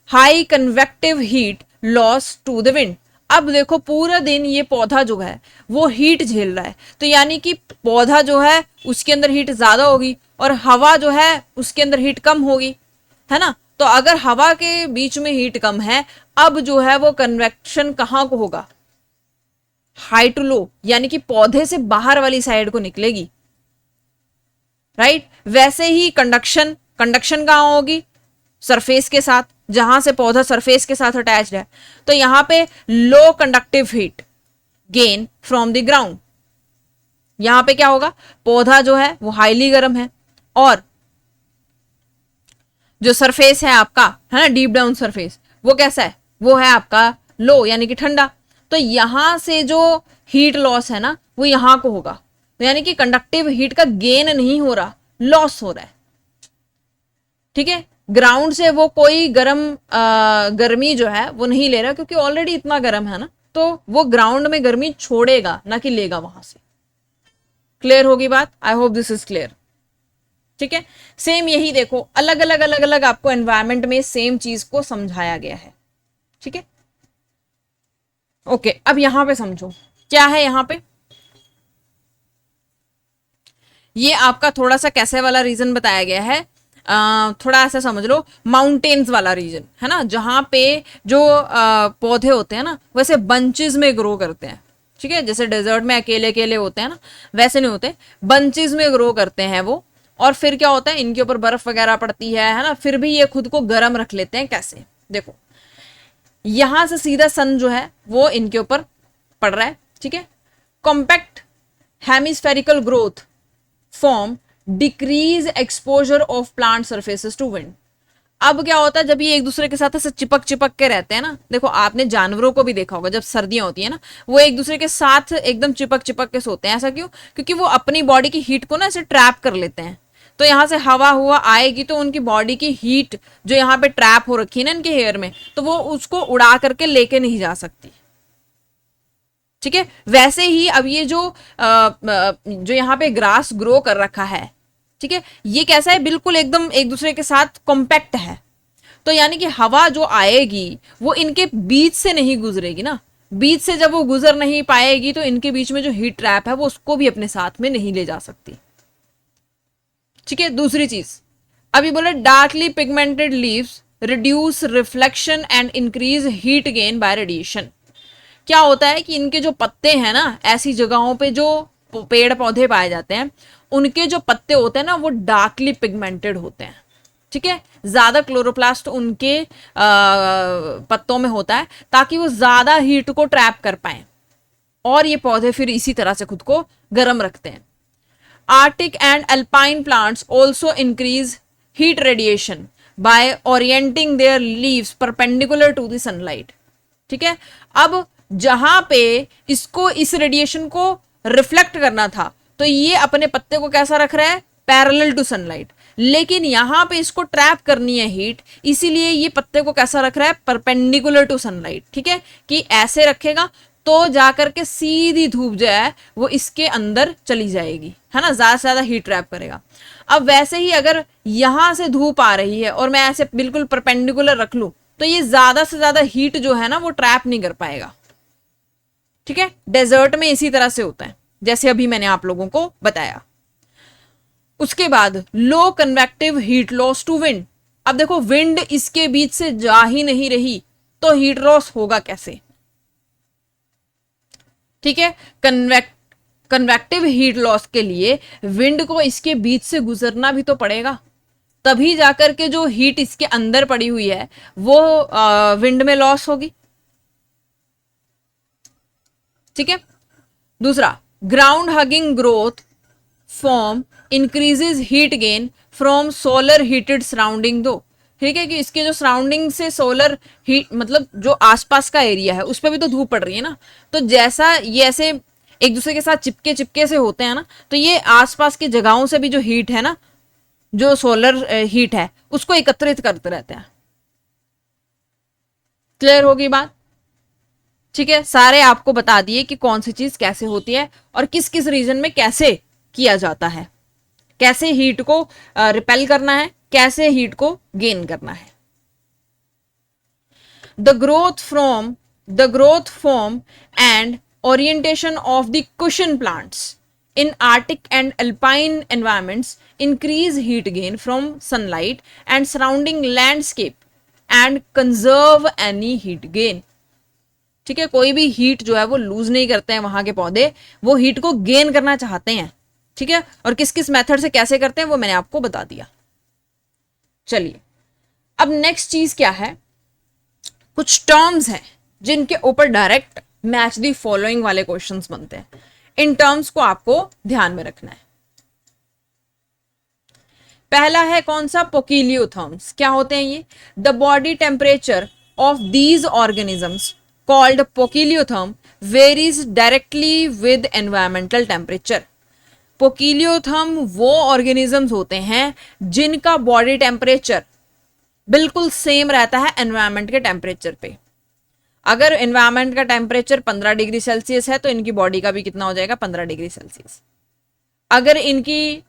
High convective heat loss to the wind. अब देखो पूरा दिन ये पौधा जो है वो हीट झेल रहा है, तो यानी कि पौधा जो है उसके अंदर हीट ज्यादा होगी और हवा जो है उसके अंदर हीट कम होगी, है ना। तो अगर हवा के बीच में हीट कम है, अब जो है वो कन्वेक्शन कहां को होगा, हाई टू लो, यानी कि पौधे से बाहर वाली साइड को निकलेगी, राइट। वैसे ही कंडक्शन कहां होगी, सरफेस के साथ, जहां से पौधा सरफेस के साथ अटैच्ड है। तो यहां पे low conductive heat gain from the ground, यहां पे क्या होगा, पौधा जो है वो हाईली गर्म है और जो सरफेस है आपका, है ना, डीप डाउन सरफेस, वो कैसा है, वो है आपका लो यानी कि ठंडा। तो यहां से जो हीट लॉस है ना वो यहां को होगा, तो यानी कि कंडक्टिव हीट का गेन नहीं हो रहा, लॉस हो रहा है, ठीक है। ग्राउंड से वो कोई गर्मी जो है वो नहीं ले रहा, क्योंकि ऑलरेडी इतना गर्म है ना, तो वो ग्राउंड में गर्मी छोड़ेगा ना कि लेगा वहां से। क्लियर होगी बात, आई होप दिस इज क्लियर, ठीक है। सेम यही देखो अलग अलग आपको एनवायरमेंट में सेम चीज को समझाया गया है, ठीक है। ओके, अब यहां पे समझो क्या है यहां पे, ये आपका थोड़ा सा कैसे वाला रीजन बताया गया है, थोड़ा ऐसा समझ लो माउंटेन्स वाला रीजन है ना, जहां पे जो पौधे होते हैं ना वैसे बंचेस में ग्रो करते हैं, ठीक है। जैसे डेजर्ट में अकेले अकेले होते हैं ना, वैसे नहीं होते, बंचेस में ग्रो करते हैं वो। और फिर क्या होता है, इनके ऊपर बर्फ वगैरह पड़ती है ना, फिर भी ये खुद को गर्म रख लेते हैं। कैसे, देखो यहां से सीधा सन जो है वो इनके ऊपर पड़ रहा है, ठीक है। Compact hemispherical growth form decrease exposure of plant surfaces to wind. अब क्या होता है, जब ये एक दूसरे के साथ ऐसे चिपक चिपक के रहते हैं ना, देखो आपने जानवरों को भी देखा होगा, जब सर्दियां होती है ना वो एक दूसरे के साथ एकदम चिपक चिपक के सोते हैं। ऐसा क्यों, क्योंकि वो अपनी बॉडी की हीट को ना ऐसे ट्रैप कर लेते हैं। तो यहां से हवा हुआ आएगी तो उनकी बॉडी की हीट जो यहाँ पे ट्रैप हो रखी है ना इनके हेयर में, तो वो उसको उड़ा करके लेके नहीं जा सकती, ठीक है। वैसे ही अब ये जो यहाँ पे ग्रास ग्रो कर रखा है, ठीक है, ये कैसा है, बिल्कुल एकदम एक दूसरे के साथ कॉम्पैक्ट है। तो यानी कि हवा जो आएगी वो इनके बीच से नहीं गुजरेगी ना, बीच से जब वो गुजर नहीं पाएगी तो इनके बीच में जो हीट ट्रैप है वो उसको भी अपने साथ में नहीं ले जा सकती, ठीक है। दूसरी चीज अभी बोले darkly pigmented leaves reduce reflection and increase heat gain by radiation. क्या होता है कि इनके जो पत्ते हैं ना, ऐसी जगहों पे जो पेड़ पौधे पाए जाते हैं उनके जो पत्ते होते हैं ना वो डार्कली पिगमेंटेड होते हैं, ठीक है। ज्यादा क्लोरोप्लास्ट उनके पत्तों में होता है ताकि वो ज्यादा हीट को ट्रैप कर पाए और ये पौधे फिर इसी तरह से खुद को गर्म रखते हैं। Arctic and alpine plants also increase heat radiation by orienting their leaves perpendicular to the sunlight, ठीक है। अब जहां पे इसको इस रेडिएशन को रिफ्लेक्ट करना था तो ये अपने पत्ते को कैसा रख रहा है, पैरेलल टू सनलाइट। लेकिन यहां पे इसको ट्रैप करनी है हीट, इसीलिए ये पत्ते को कैसा रख रहा है, परपेंडिकुलर टू सनलाइट, ठीक है, कि ऐसे रखेगा तो जाकर के सीधी धूप जो है वो इसके अंदर चली जाएगी, है ना, ज्यादा से ज्यादा हीट ट्रैप करेगा। अब वैसे ही अगर यहां से धूप आ रही है और मैं ऐसे बिल्कुल परपेंडिकुलर रख लूं तो ये ज्यादा से ज्यादा हीट जो है ना वो ट्रैप नहीं कर पाएगा, ठीक है। डेजर्ट में इसी तरह से होता है जैसे अभी मैंने आप लोगों को बताया। उसके बाद low convective heat loss to wind. अब देखो विंड इसके बीच से जा ही नहीं रही तो हीट लॉस होगा कैसे, ठीक है। कन्वेक्टिव हीट लॉस के लिए विंड को इसके बीच से गुजरना भी तो पड़ेगा, तभी जाकर के जो हीट इसके अंदर पड़ी हुई है वो विंड में लॉस होगी, ठीक है। दूसरा, ground hugging growth form increases heat gain from solar heated surrounding दो, ठीक है, कि इसके जो सराउंडिंग से सोलर हीट मतलब जो आसपास का एरिया है उस पर भी तो धूप पड़ रही है ना, तो जैसा ये ऐसे एक दूसरे के साथ चिपके चिपके से होते हैं ना, तो ये आसपास की जगहों से भी जो हीट है ना, जो सोलर हीट है उसको एकत्रित करते रहते हैं। क्लियर होगी बात, ठीक है। सारे आपको बता दिए कि कौन सी चीज कैसे होती है और किस किस रीजन में कैसे किया जाता है, कैसे हीट को रिपेल करना है, कैसे हीट को गेन करना है। The growth form and orientation of the cushion plants in Arctic and alpine environments increase heat gain from sunlight and surrounding landscape and conserve any heat gain, ठीक है। कोई भी हीट जो है वो लूज नहीं करते हैं वहां के पौधे, वो हीट को गेन करना चाहते हैं, ठीक है। और किस किस मेथड से कैसे करते हैं वो मैंने आपको बता दिया। चलिए अब नेक्स्ट चीज क्या है, कुछ टर्म्स हैं जिनके ऊपर डायरेक्ट मैच दी फॉलोइंग वाले क्वेश्चंस बनते हैं। इन टर्म्स को आपको ध्यान में रखना है। पहला है कौन सा, पोकिलियोथर्म्स। क्या होते हैं ये, the body temperature of these organisms called poikilotherm varies directly with environmental temperature. Poikilotherm वो ऑर्गेनिजम्स होते हैं जिनका बॉडी टेम्परेचर बिल्कुल सेम रहता है एनवायरमेंट के टेम्परेचर पे। अगर एनवायरमेंट का टेम्परेचर 15 डिग्री सेल्सियस है तो इनकी बॉडी का भी कितना हो जाएगा, 15 डिग्री सेल्सियस। अगर इनकी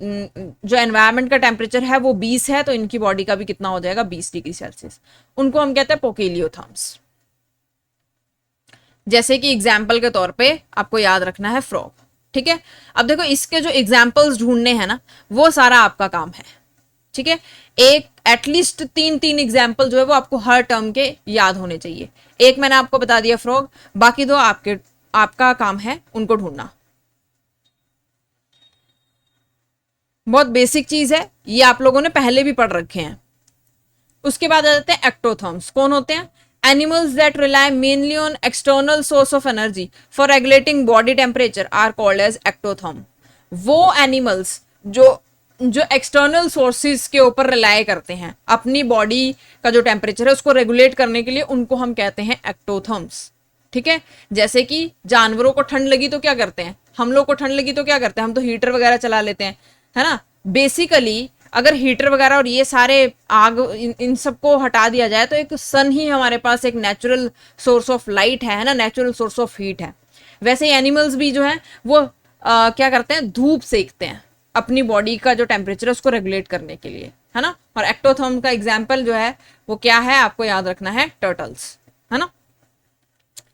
जो एनवायरमेंट का टेम्परेचर है वो 20 है तो इनकी बॉडी का भी कितना हो जाएगा, 20 डिग्री सेल्सियस। उनको हम कहते हैं पोकिलियोथर्म्स। जैसे कि एग्जाम्पल के तौर पे आपको याद रखना है फ्रॉग, ठीक है। अब देखो इसके जो एग्जाम्पल्स ढूंढने हैं ना वो सारा आपका काम है, ठीक है। एक एटलीस्ट 3 एग्जाम्पल जो है वो आपको हर टर्म के याद होने चाहिए। एक मैंने आपको बता दिया फ्रॉग, बाकी दो आपका काम है उनको ढूंढना। बहुत बेसिक चीज है ये, आप लोगों ने पहले भी पढ़ रखे हैं। उसके बाद आ जाते हैं एक्टोथर्म्स। कौन होते हैं, animals that rely mainly on external source of energy for regulating body temperature are called as ectotherm. वो एनिमल्स जो एक्सटर्नल सोर्सेज के ऊपर रिलाय करते हैं अपनी बॉडी का जो टेम्परेचर है उसको रेगुलेट करने के लिए, उनको हम कहते हैं एक्टोथर्म्स, ठीक है। जैसे कि जानवरों को ठंड लगी तो क्या करते हैं, हम लोग को ठंड लगी तो क्या करते हैं, हम तो हीटर वगैरह चला लेते हैं, है ना। बेसिकली अगर हीटर वगैरह और ये सारे आग इन सबको हटा दिया जाए तो एक सन ही हमारे पास एक नेचुरल सोर्स ऑफ लाइट है ना, नेचुरल सोर्स ऑफ हीट है। वैसे ही एनिमल्स भी जो है वो क्या करते हैं, धूप सेकते हैं अपनी बॉडी का जो टेम्परेचर है उसको रेगुलेट करने के लिए, है ना। और एक्टोथर्म का एग्जाम्पल जो है वो क्या है, आपको याद रखना है, टर्टल्स, है ना।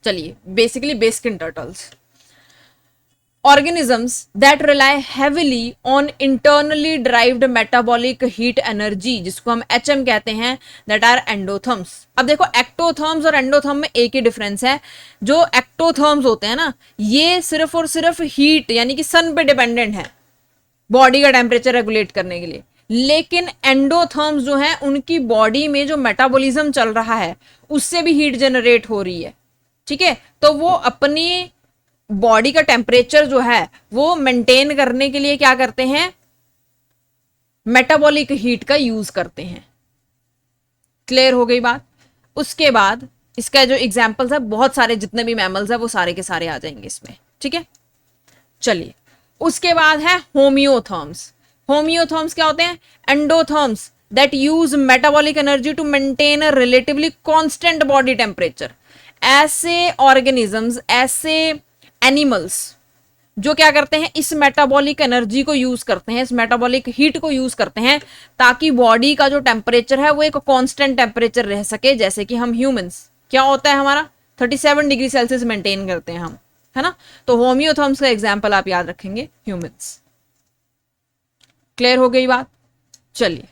चलिए basically Baskin turtles. organisms that rely heavily on internally derived metabolic heat energy, जिसको हम HM कहते हैं, that are endotherms। अब देखो एक्टोथर्म्स और एंडोथर्म में एक ही डिफरेंस है। जो एक्टोथर्म्स होते हैं ना ये सिर्फ और सिर्फ हीट यानी कि सन पे डिपेंडेंट है बॉडी का टेम्परेचर रेगुलेट करने के लिए, लेकिन एंडोथर्म्स जो है उनकी बॉडी में जो मेटाबॉलिज्म चल रहा है उससे भी हीट जनरेट हो रही है, ठीक है। तो वो अपनी बॉडी का टेम्परेचर जो है वो मेंटेन करने के लिए क्या करते हैं, मेटाबॉलिक हीट का यूज करते हैं। क्लियर हो गई बात। उसके बाद इसका जो एग्जांपल्स है बहुत सारे, जितने भी मैमल्स है वो सारे के सारे आ जाएंगे इसमें, ठीक है। चलिए उसके बाद है होम्योथर्म्स। होम्योथर्म्स क्या होते हैं? Endotherms that use metabolic energy to maintain a relatively constant body temperature. ऐसे ऑर्गेनिजम्स, ऐसे एनिमल्स जो क्या करते हैं, इस मेटाबॉलिक एनर्जी को यूज करते हैं, इस मेटाबॉलिक हीट को यूज करते हैं ताकि बॉडी का जो टेम्परेचर है वो एक कांस्टेंट टेम्परेचर रह सके। जैसे कि हम ह्यूमंस क्या होता है हमारा 37 डिग्री सेल्सियस मेंटेन करते हैं हम, है ना। तो होम्योथर्म्स का एग्जाम्पल आप याद रखेंगे ह्यूमंस। क्लियर हो गई बात? चलिए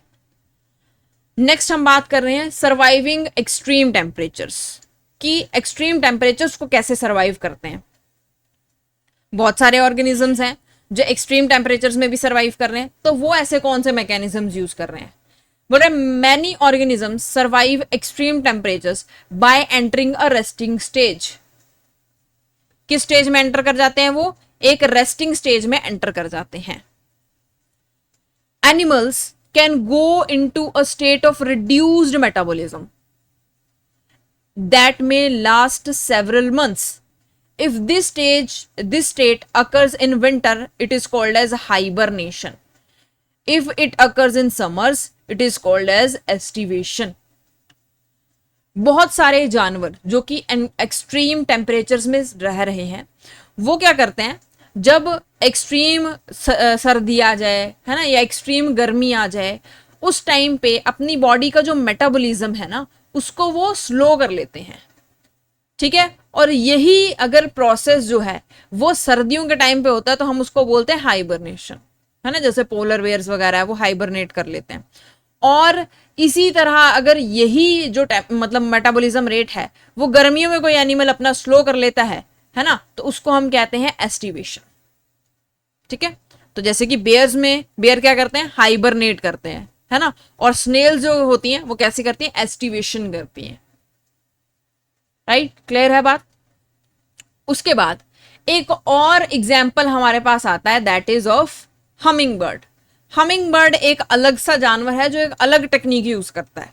नेक्स्ट हम बात कर रहे हैं सर्वाइविंग एक्सट्रीम टेम्परेचर्स कि एक्सट्रीम टेम्परेचर्स को कैसे सर्वाइव करते हैं। बहुत सारे ऑर्गेनिजम्स हैं जो एक्सट्रीम टेम्परेचर्स में भी सर्वाइव कर रहे हैं, तो वो ऐसे कौन से मैकेनिज्म्स यूज कर रहे हैं? बोले many organisms survive extreme temperatures bye entering a resting stage. किस स्टेज में एंटर कर जाते हैं वो? एक रेस्टिंग स्टेज में एंटर कर जाते हैं। Animals can go into a state of reduced metabolism that may last several months. If this state occurs in winter, it is called as hibernation. If it occurs in summers, it is called as estivation. बहुत सारे जानवर जो कि extreme temperatures में रह रहे हैं, वो क्या करते हैं, जब एक्सट्रीम सर्दी आ जाए, है ना, या एक्सट्रीम गर्मी आ जाए, उस टाइम पे अपनी बॉडी का जो मेटाबॉलिज्म है ना, उसको वो स्लो कर लेते हैं। ठीक है, और यही अगर प्रोसेस जो है वो सर्दियों के टाइम पे होता है तो हम उसको बोलते हैं हाइबरनेशन, है ना। जैसे पोलर बेयर्स वगैरह है वो हाइबरनेट कर लेते हैं। और इसी तरह अगर यही जो मतलब मेटाबॉलिज्म रेट है वो गर्मियों में कोई एनिमल अपना स्लो कर लेता है ना, तो उसको हम कहते हैं एस्टिवेशन। ठीक है, तो जैसे कि बेयर्स में बेयर क्या करते हैं, हाइबरनेट करते हैं, है ना, और स्नेल्स जो होती हैं वो कैसे करती हैं, एस्टिवेशन करती हैं। राइट, क्लियर है बात? उसके बाद एक और एग्जाम्पल हमारे पास आता है, that is of humming bird. Humming bird एक अलग सा जानवर है जो एक अलग टेक्निक यूज करता है।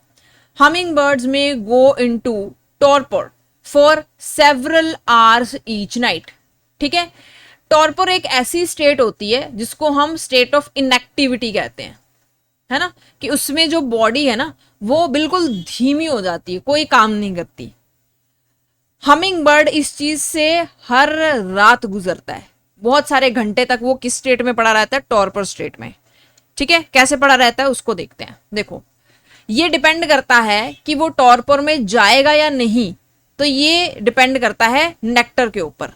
हमिंग बर्ड्स में go into torpor for several hours each night. ठीक है, टॉर्पर एक ऐसी स्टेट होती है जिसको हम स्टेट ऑफ इनएक्टिविटी कहते हैं, है ना, कि उसमें जो बॉडी है ना वो बिल्कुल धीमी हो जाती है, कोई काम नहीं करती। हमिंग बर्ड इस चीज से हर रात गुजरता है, बहुत सारे घंटे तक वो किस स्टेट में पड़ा रहता है, टॉर्पर स्टेट में। ठीक है, कैसे पड़ा रहता है उसको देखते हैं। देखो, ये डिपेंड करता है कि वो टॉर्पर में जाएगा या नहीं, तो ये डिपेंड करता है नेक्टर के ऊपर।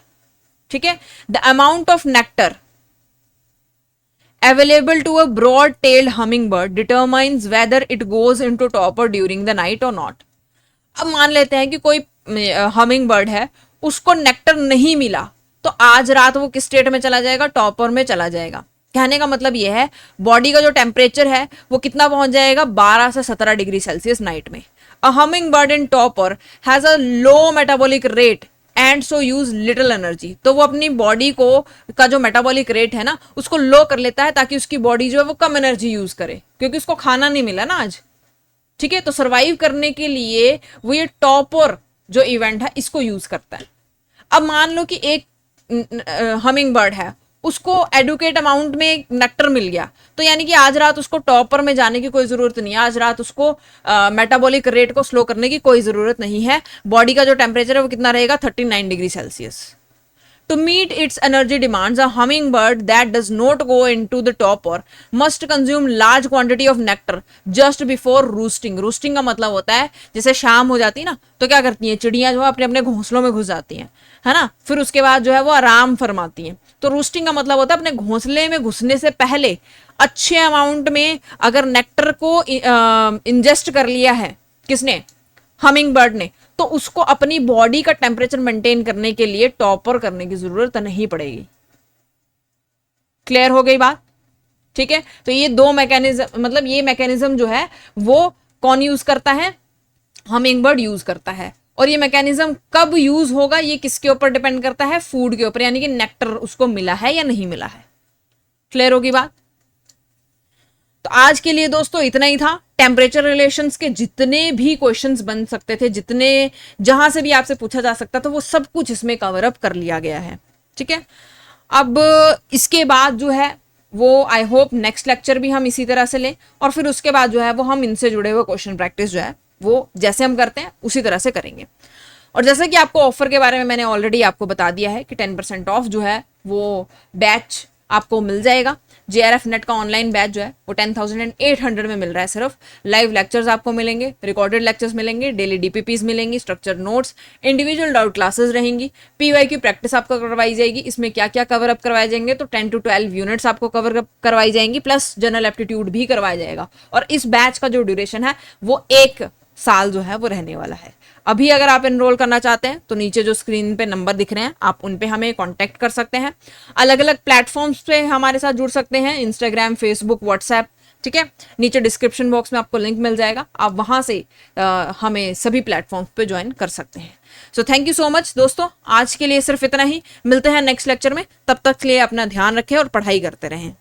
ठीक है, the amount of nectar available to a broad-tailed hummingbird determines whether it goes into torpor during the night or not. अब मान लेते हैं कि कोई हमिंग बर्ड है, उसको नेक्टर नहीं मिला, तो आज रात वो किस स्टेट में चला जाएगा, टॉपर में चला जाएगा। कहने का मतलब यह है बॉडी का जो टेम्परेचर है वो कितना पहुंच जाएगा, 12 से 17 डिग्री सेल्सियस नाइट में। A hummingbird in torpor has a low metabolic rate and so uses little energy. तो वो अपनी बॉडी को का जो मेटाबॉलिक रेट है ना उसको लो कर लेता है ताकि उसकी बॉडी जो है वो कम एनर्जी यूज करे, क्योंकि उसको खाना नहीं मिला ना आज। ठीक है, तो सरवाइव करने के लिए वो ये टॉपर जो इवेंट है इसको यूज करता है। अब मान लो कि एक हमिंग बर्ड है, उसको एडुकेट अमाउंट में नेक्टर मिल गया, तो यानी कि आज रात उसको टॉपर में जाने की कोई जरूरत नहीं है, आज रात उसको मेटाबॉलिक रेट को स्लो करने की कोई जरूरत नहीं है। बॉडी का जो टेम्परेचर है वो कितना रहेगा, 39 degree Celsius. To meet its energy demands, a hummingbird that does not go into the topper must consume large quantity of nectar just before roosting. Roosting का मतलब होता है जैसे शाम हो जाती है ना, तो क्या करती हैं चिड़ियां जो है अपने अपने घोंसलों में घुस जाती हैं, है ना, फिर उसके बाद जो है वो आराम फरमाती हैं। तो रोस्टिंग का मतलब होता है अपने घोंसले में घुसने से पहले अच्छे अमाउंट में अगर नेक्टर को इंजेस्ट कर लिया है, किसने, हमिंग बर्ड ने, तो उसको अपनी बॉडी का टेम्परेचर मेंटेन करने के लिए टॉपर करने की जरूरत नहीं पड़ेगी। क्लियर हो गई बात? ठीक है, तो ये दो मैकेनिज्म, मतलब ये मैकेनिज्म जो है वो कौन यूज करता है, हमिंग बर्ड यूज करता है। और ये मैकेनिज्म कब यूज होगा ये किसके ऊपर डिपेंड करता है, फूड के ऊपर, यानी कि नेक्टर उसको मिला है या नहीं मिला है। क्लियर होगी बात? तो आज के लिए दोस्तों इतना ही था। टेम्परेचर रिलेशंस के जितने भी क्वेश्चंस बन सकते थे, जितने जहां से भी आपसे पूछा जा सकता था, वो सब कुछ इसमें कवर अप कर लिया गया है। ठीक है, अब इसके बाद जो है वो आई होप नेक्स्ट लेक्चर भी हम इसी तरह से लें, और फिर उसके बाद जो है वो हम इनसे जुड़े हुए क्वेश्चन प्रैक्टिस जो है वो जैसे हम करते हैं उसी तरह से करेंगे। और जैसे कि आपको ऑफर के बारे में मैंने ऑलरेडी आपको बता दिया है कि 10% ऑफ जो है वो बैच आपको मिल जाएगा। JRF नेट का ऑनलाइन बैच जो है वो 10,800 में मिल रहा है सिर्फ। लाइव लेक्चर्स आपको मिलेंगे, रिकॉर्डेड लेक्चर्स मिलेंगे, डेली DPPs मिलेंगी, structure notes, individual doubt classes रहेंगी, PYQ प्रैक्टिस आपको करवाई जाएगी। इसमें क्या क्या कवर अप करवाए जाएंगे, तो 10 to 12 यूनिट्स आपको कवर अप करवाई जाएंगी, प्लस जनरल एप्टीट्यूड भी करवाया जाएगा। और इस बैच का जो ड्यूरेशन है वो 1 साल जो है वो रहने वाला है। अभी अगर आप एनरोल करना चाहते हैं तो नीचे जो स्क्रीन पे नंबर दिख रहे हैं आप उन पे हमें कांटेक्ट कर सकते हैं। अलग अलग प्लेटफॉर्म्स पे हमारे साथ जुड़ सकते हैं, इंस्टाग्राम, फेसबुक, व्हाट्सएप, ठीक है। नीचे डिस्क्रिप्शन बॉक्स में आपको लिंक मिल जाएगा, आप वहां से हमें सभी प्लेटफॉर्म्स पे ज्वाइन कर सकते हैं। So thank you so much दोस्तों, आज के लिए सिर्फ इतना ही। मिलते हैं नेक्स्ट लेक्चर में, तब तक के लिए अपना ध्यान रखें और पढ़ाई करते रहें।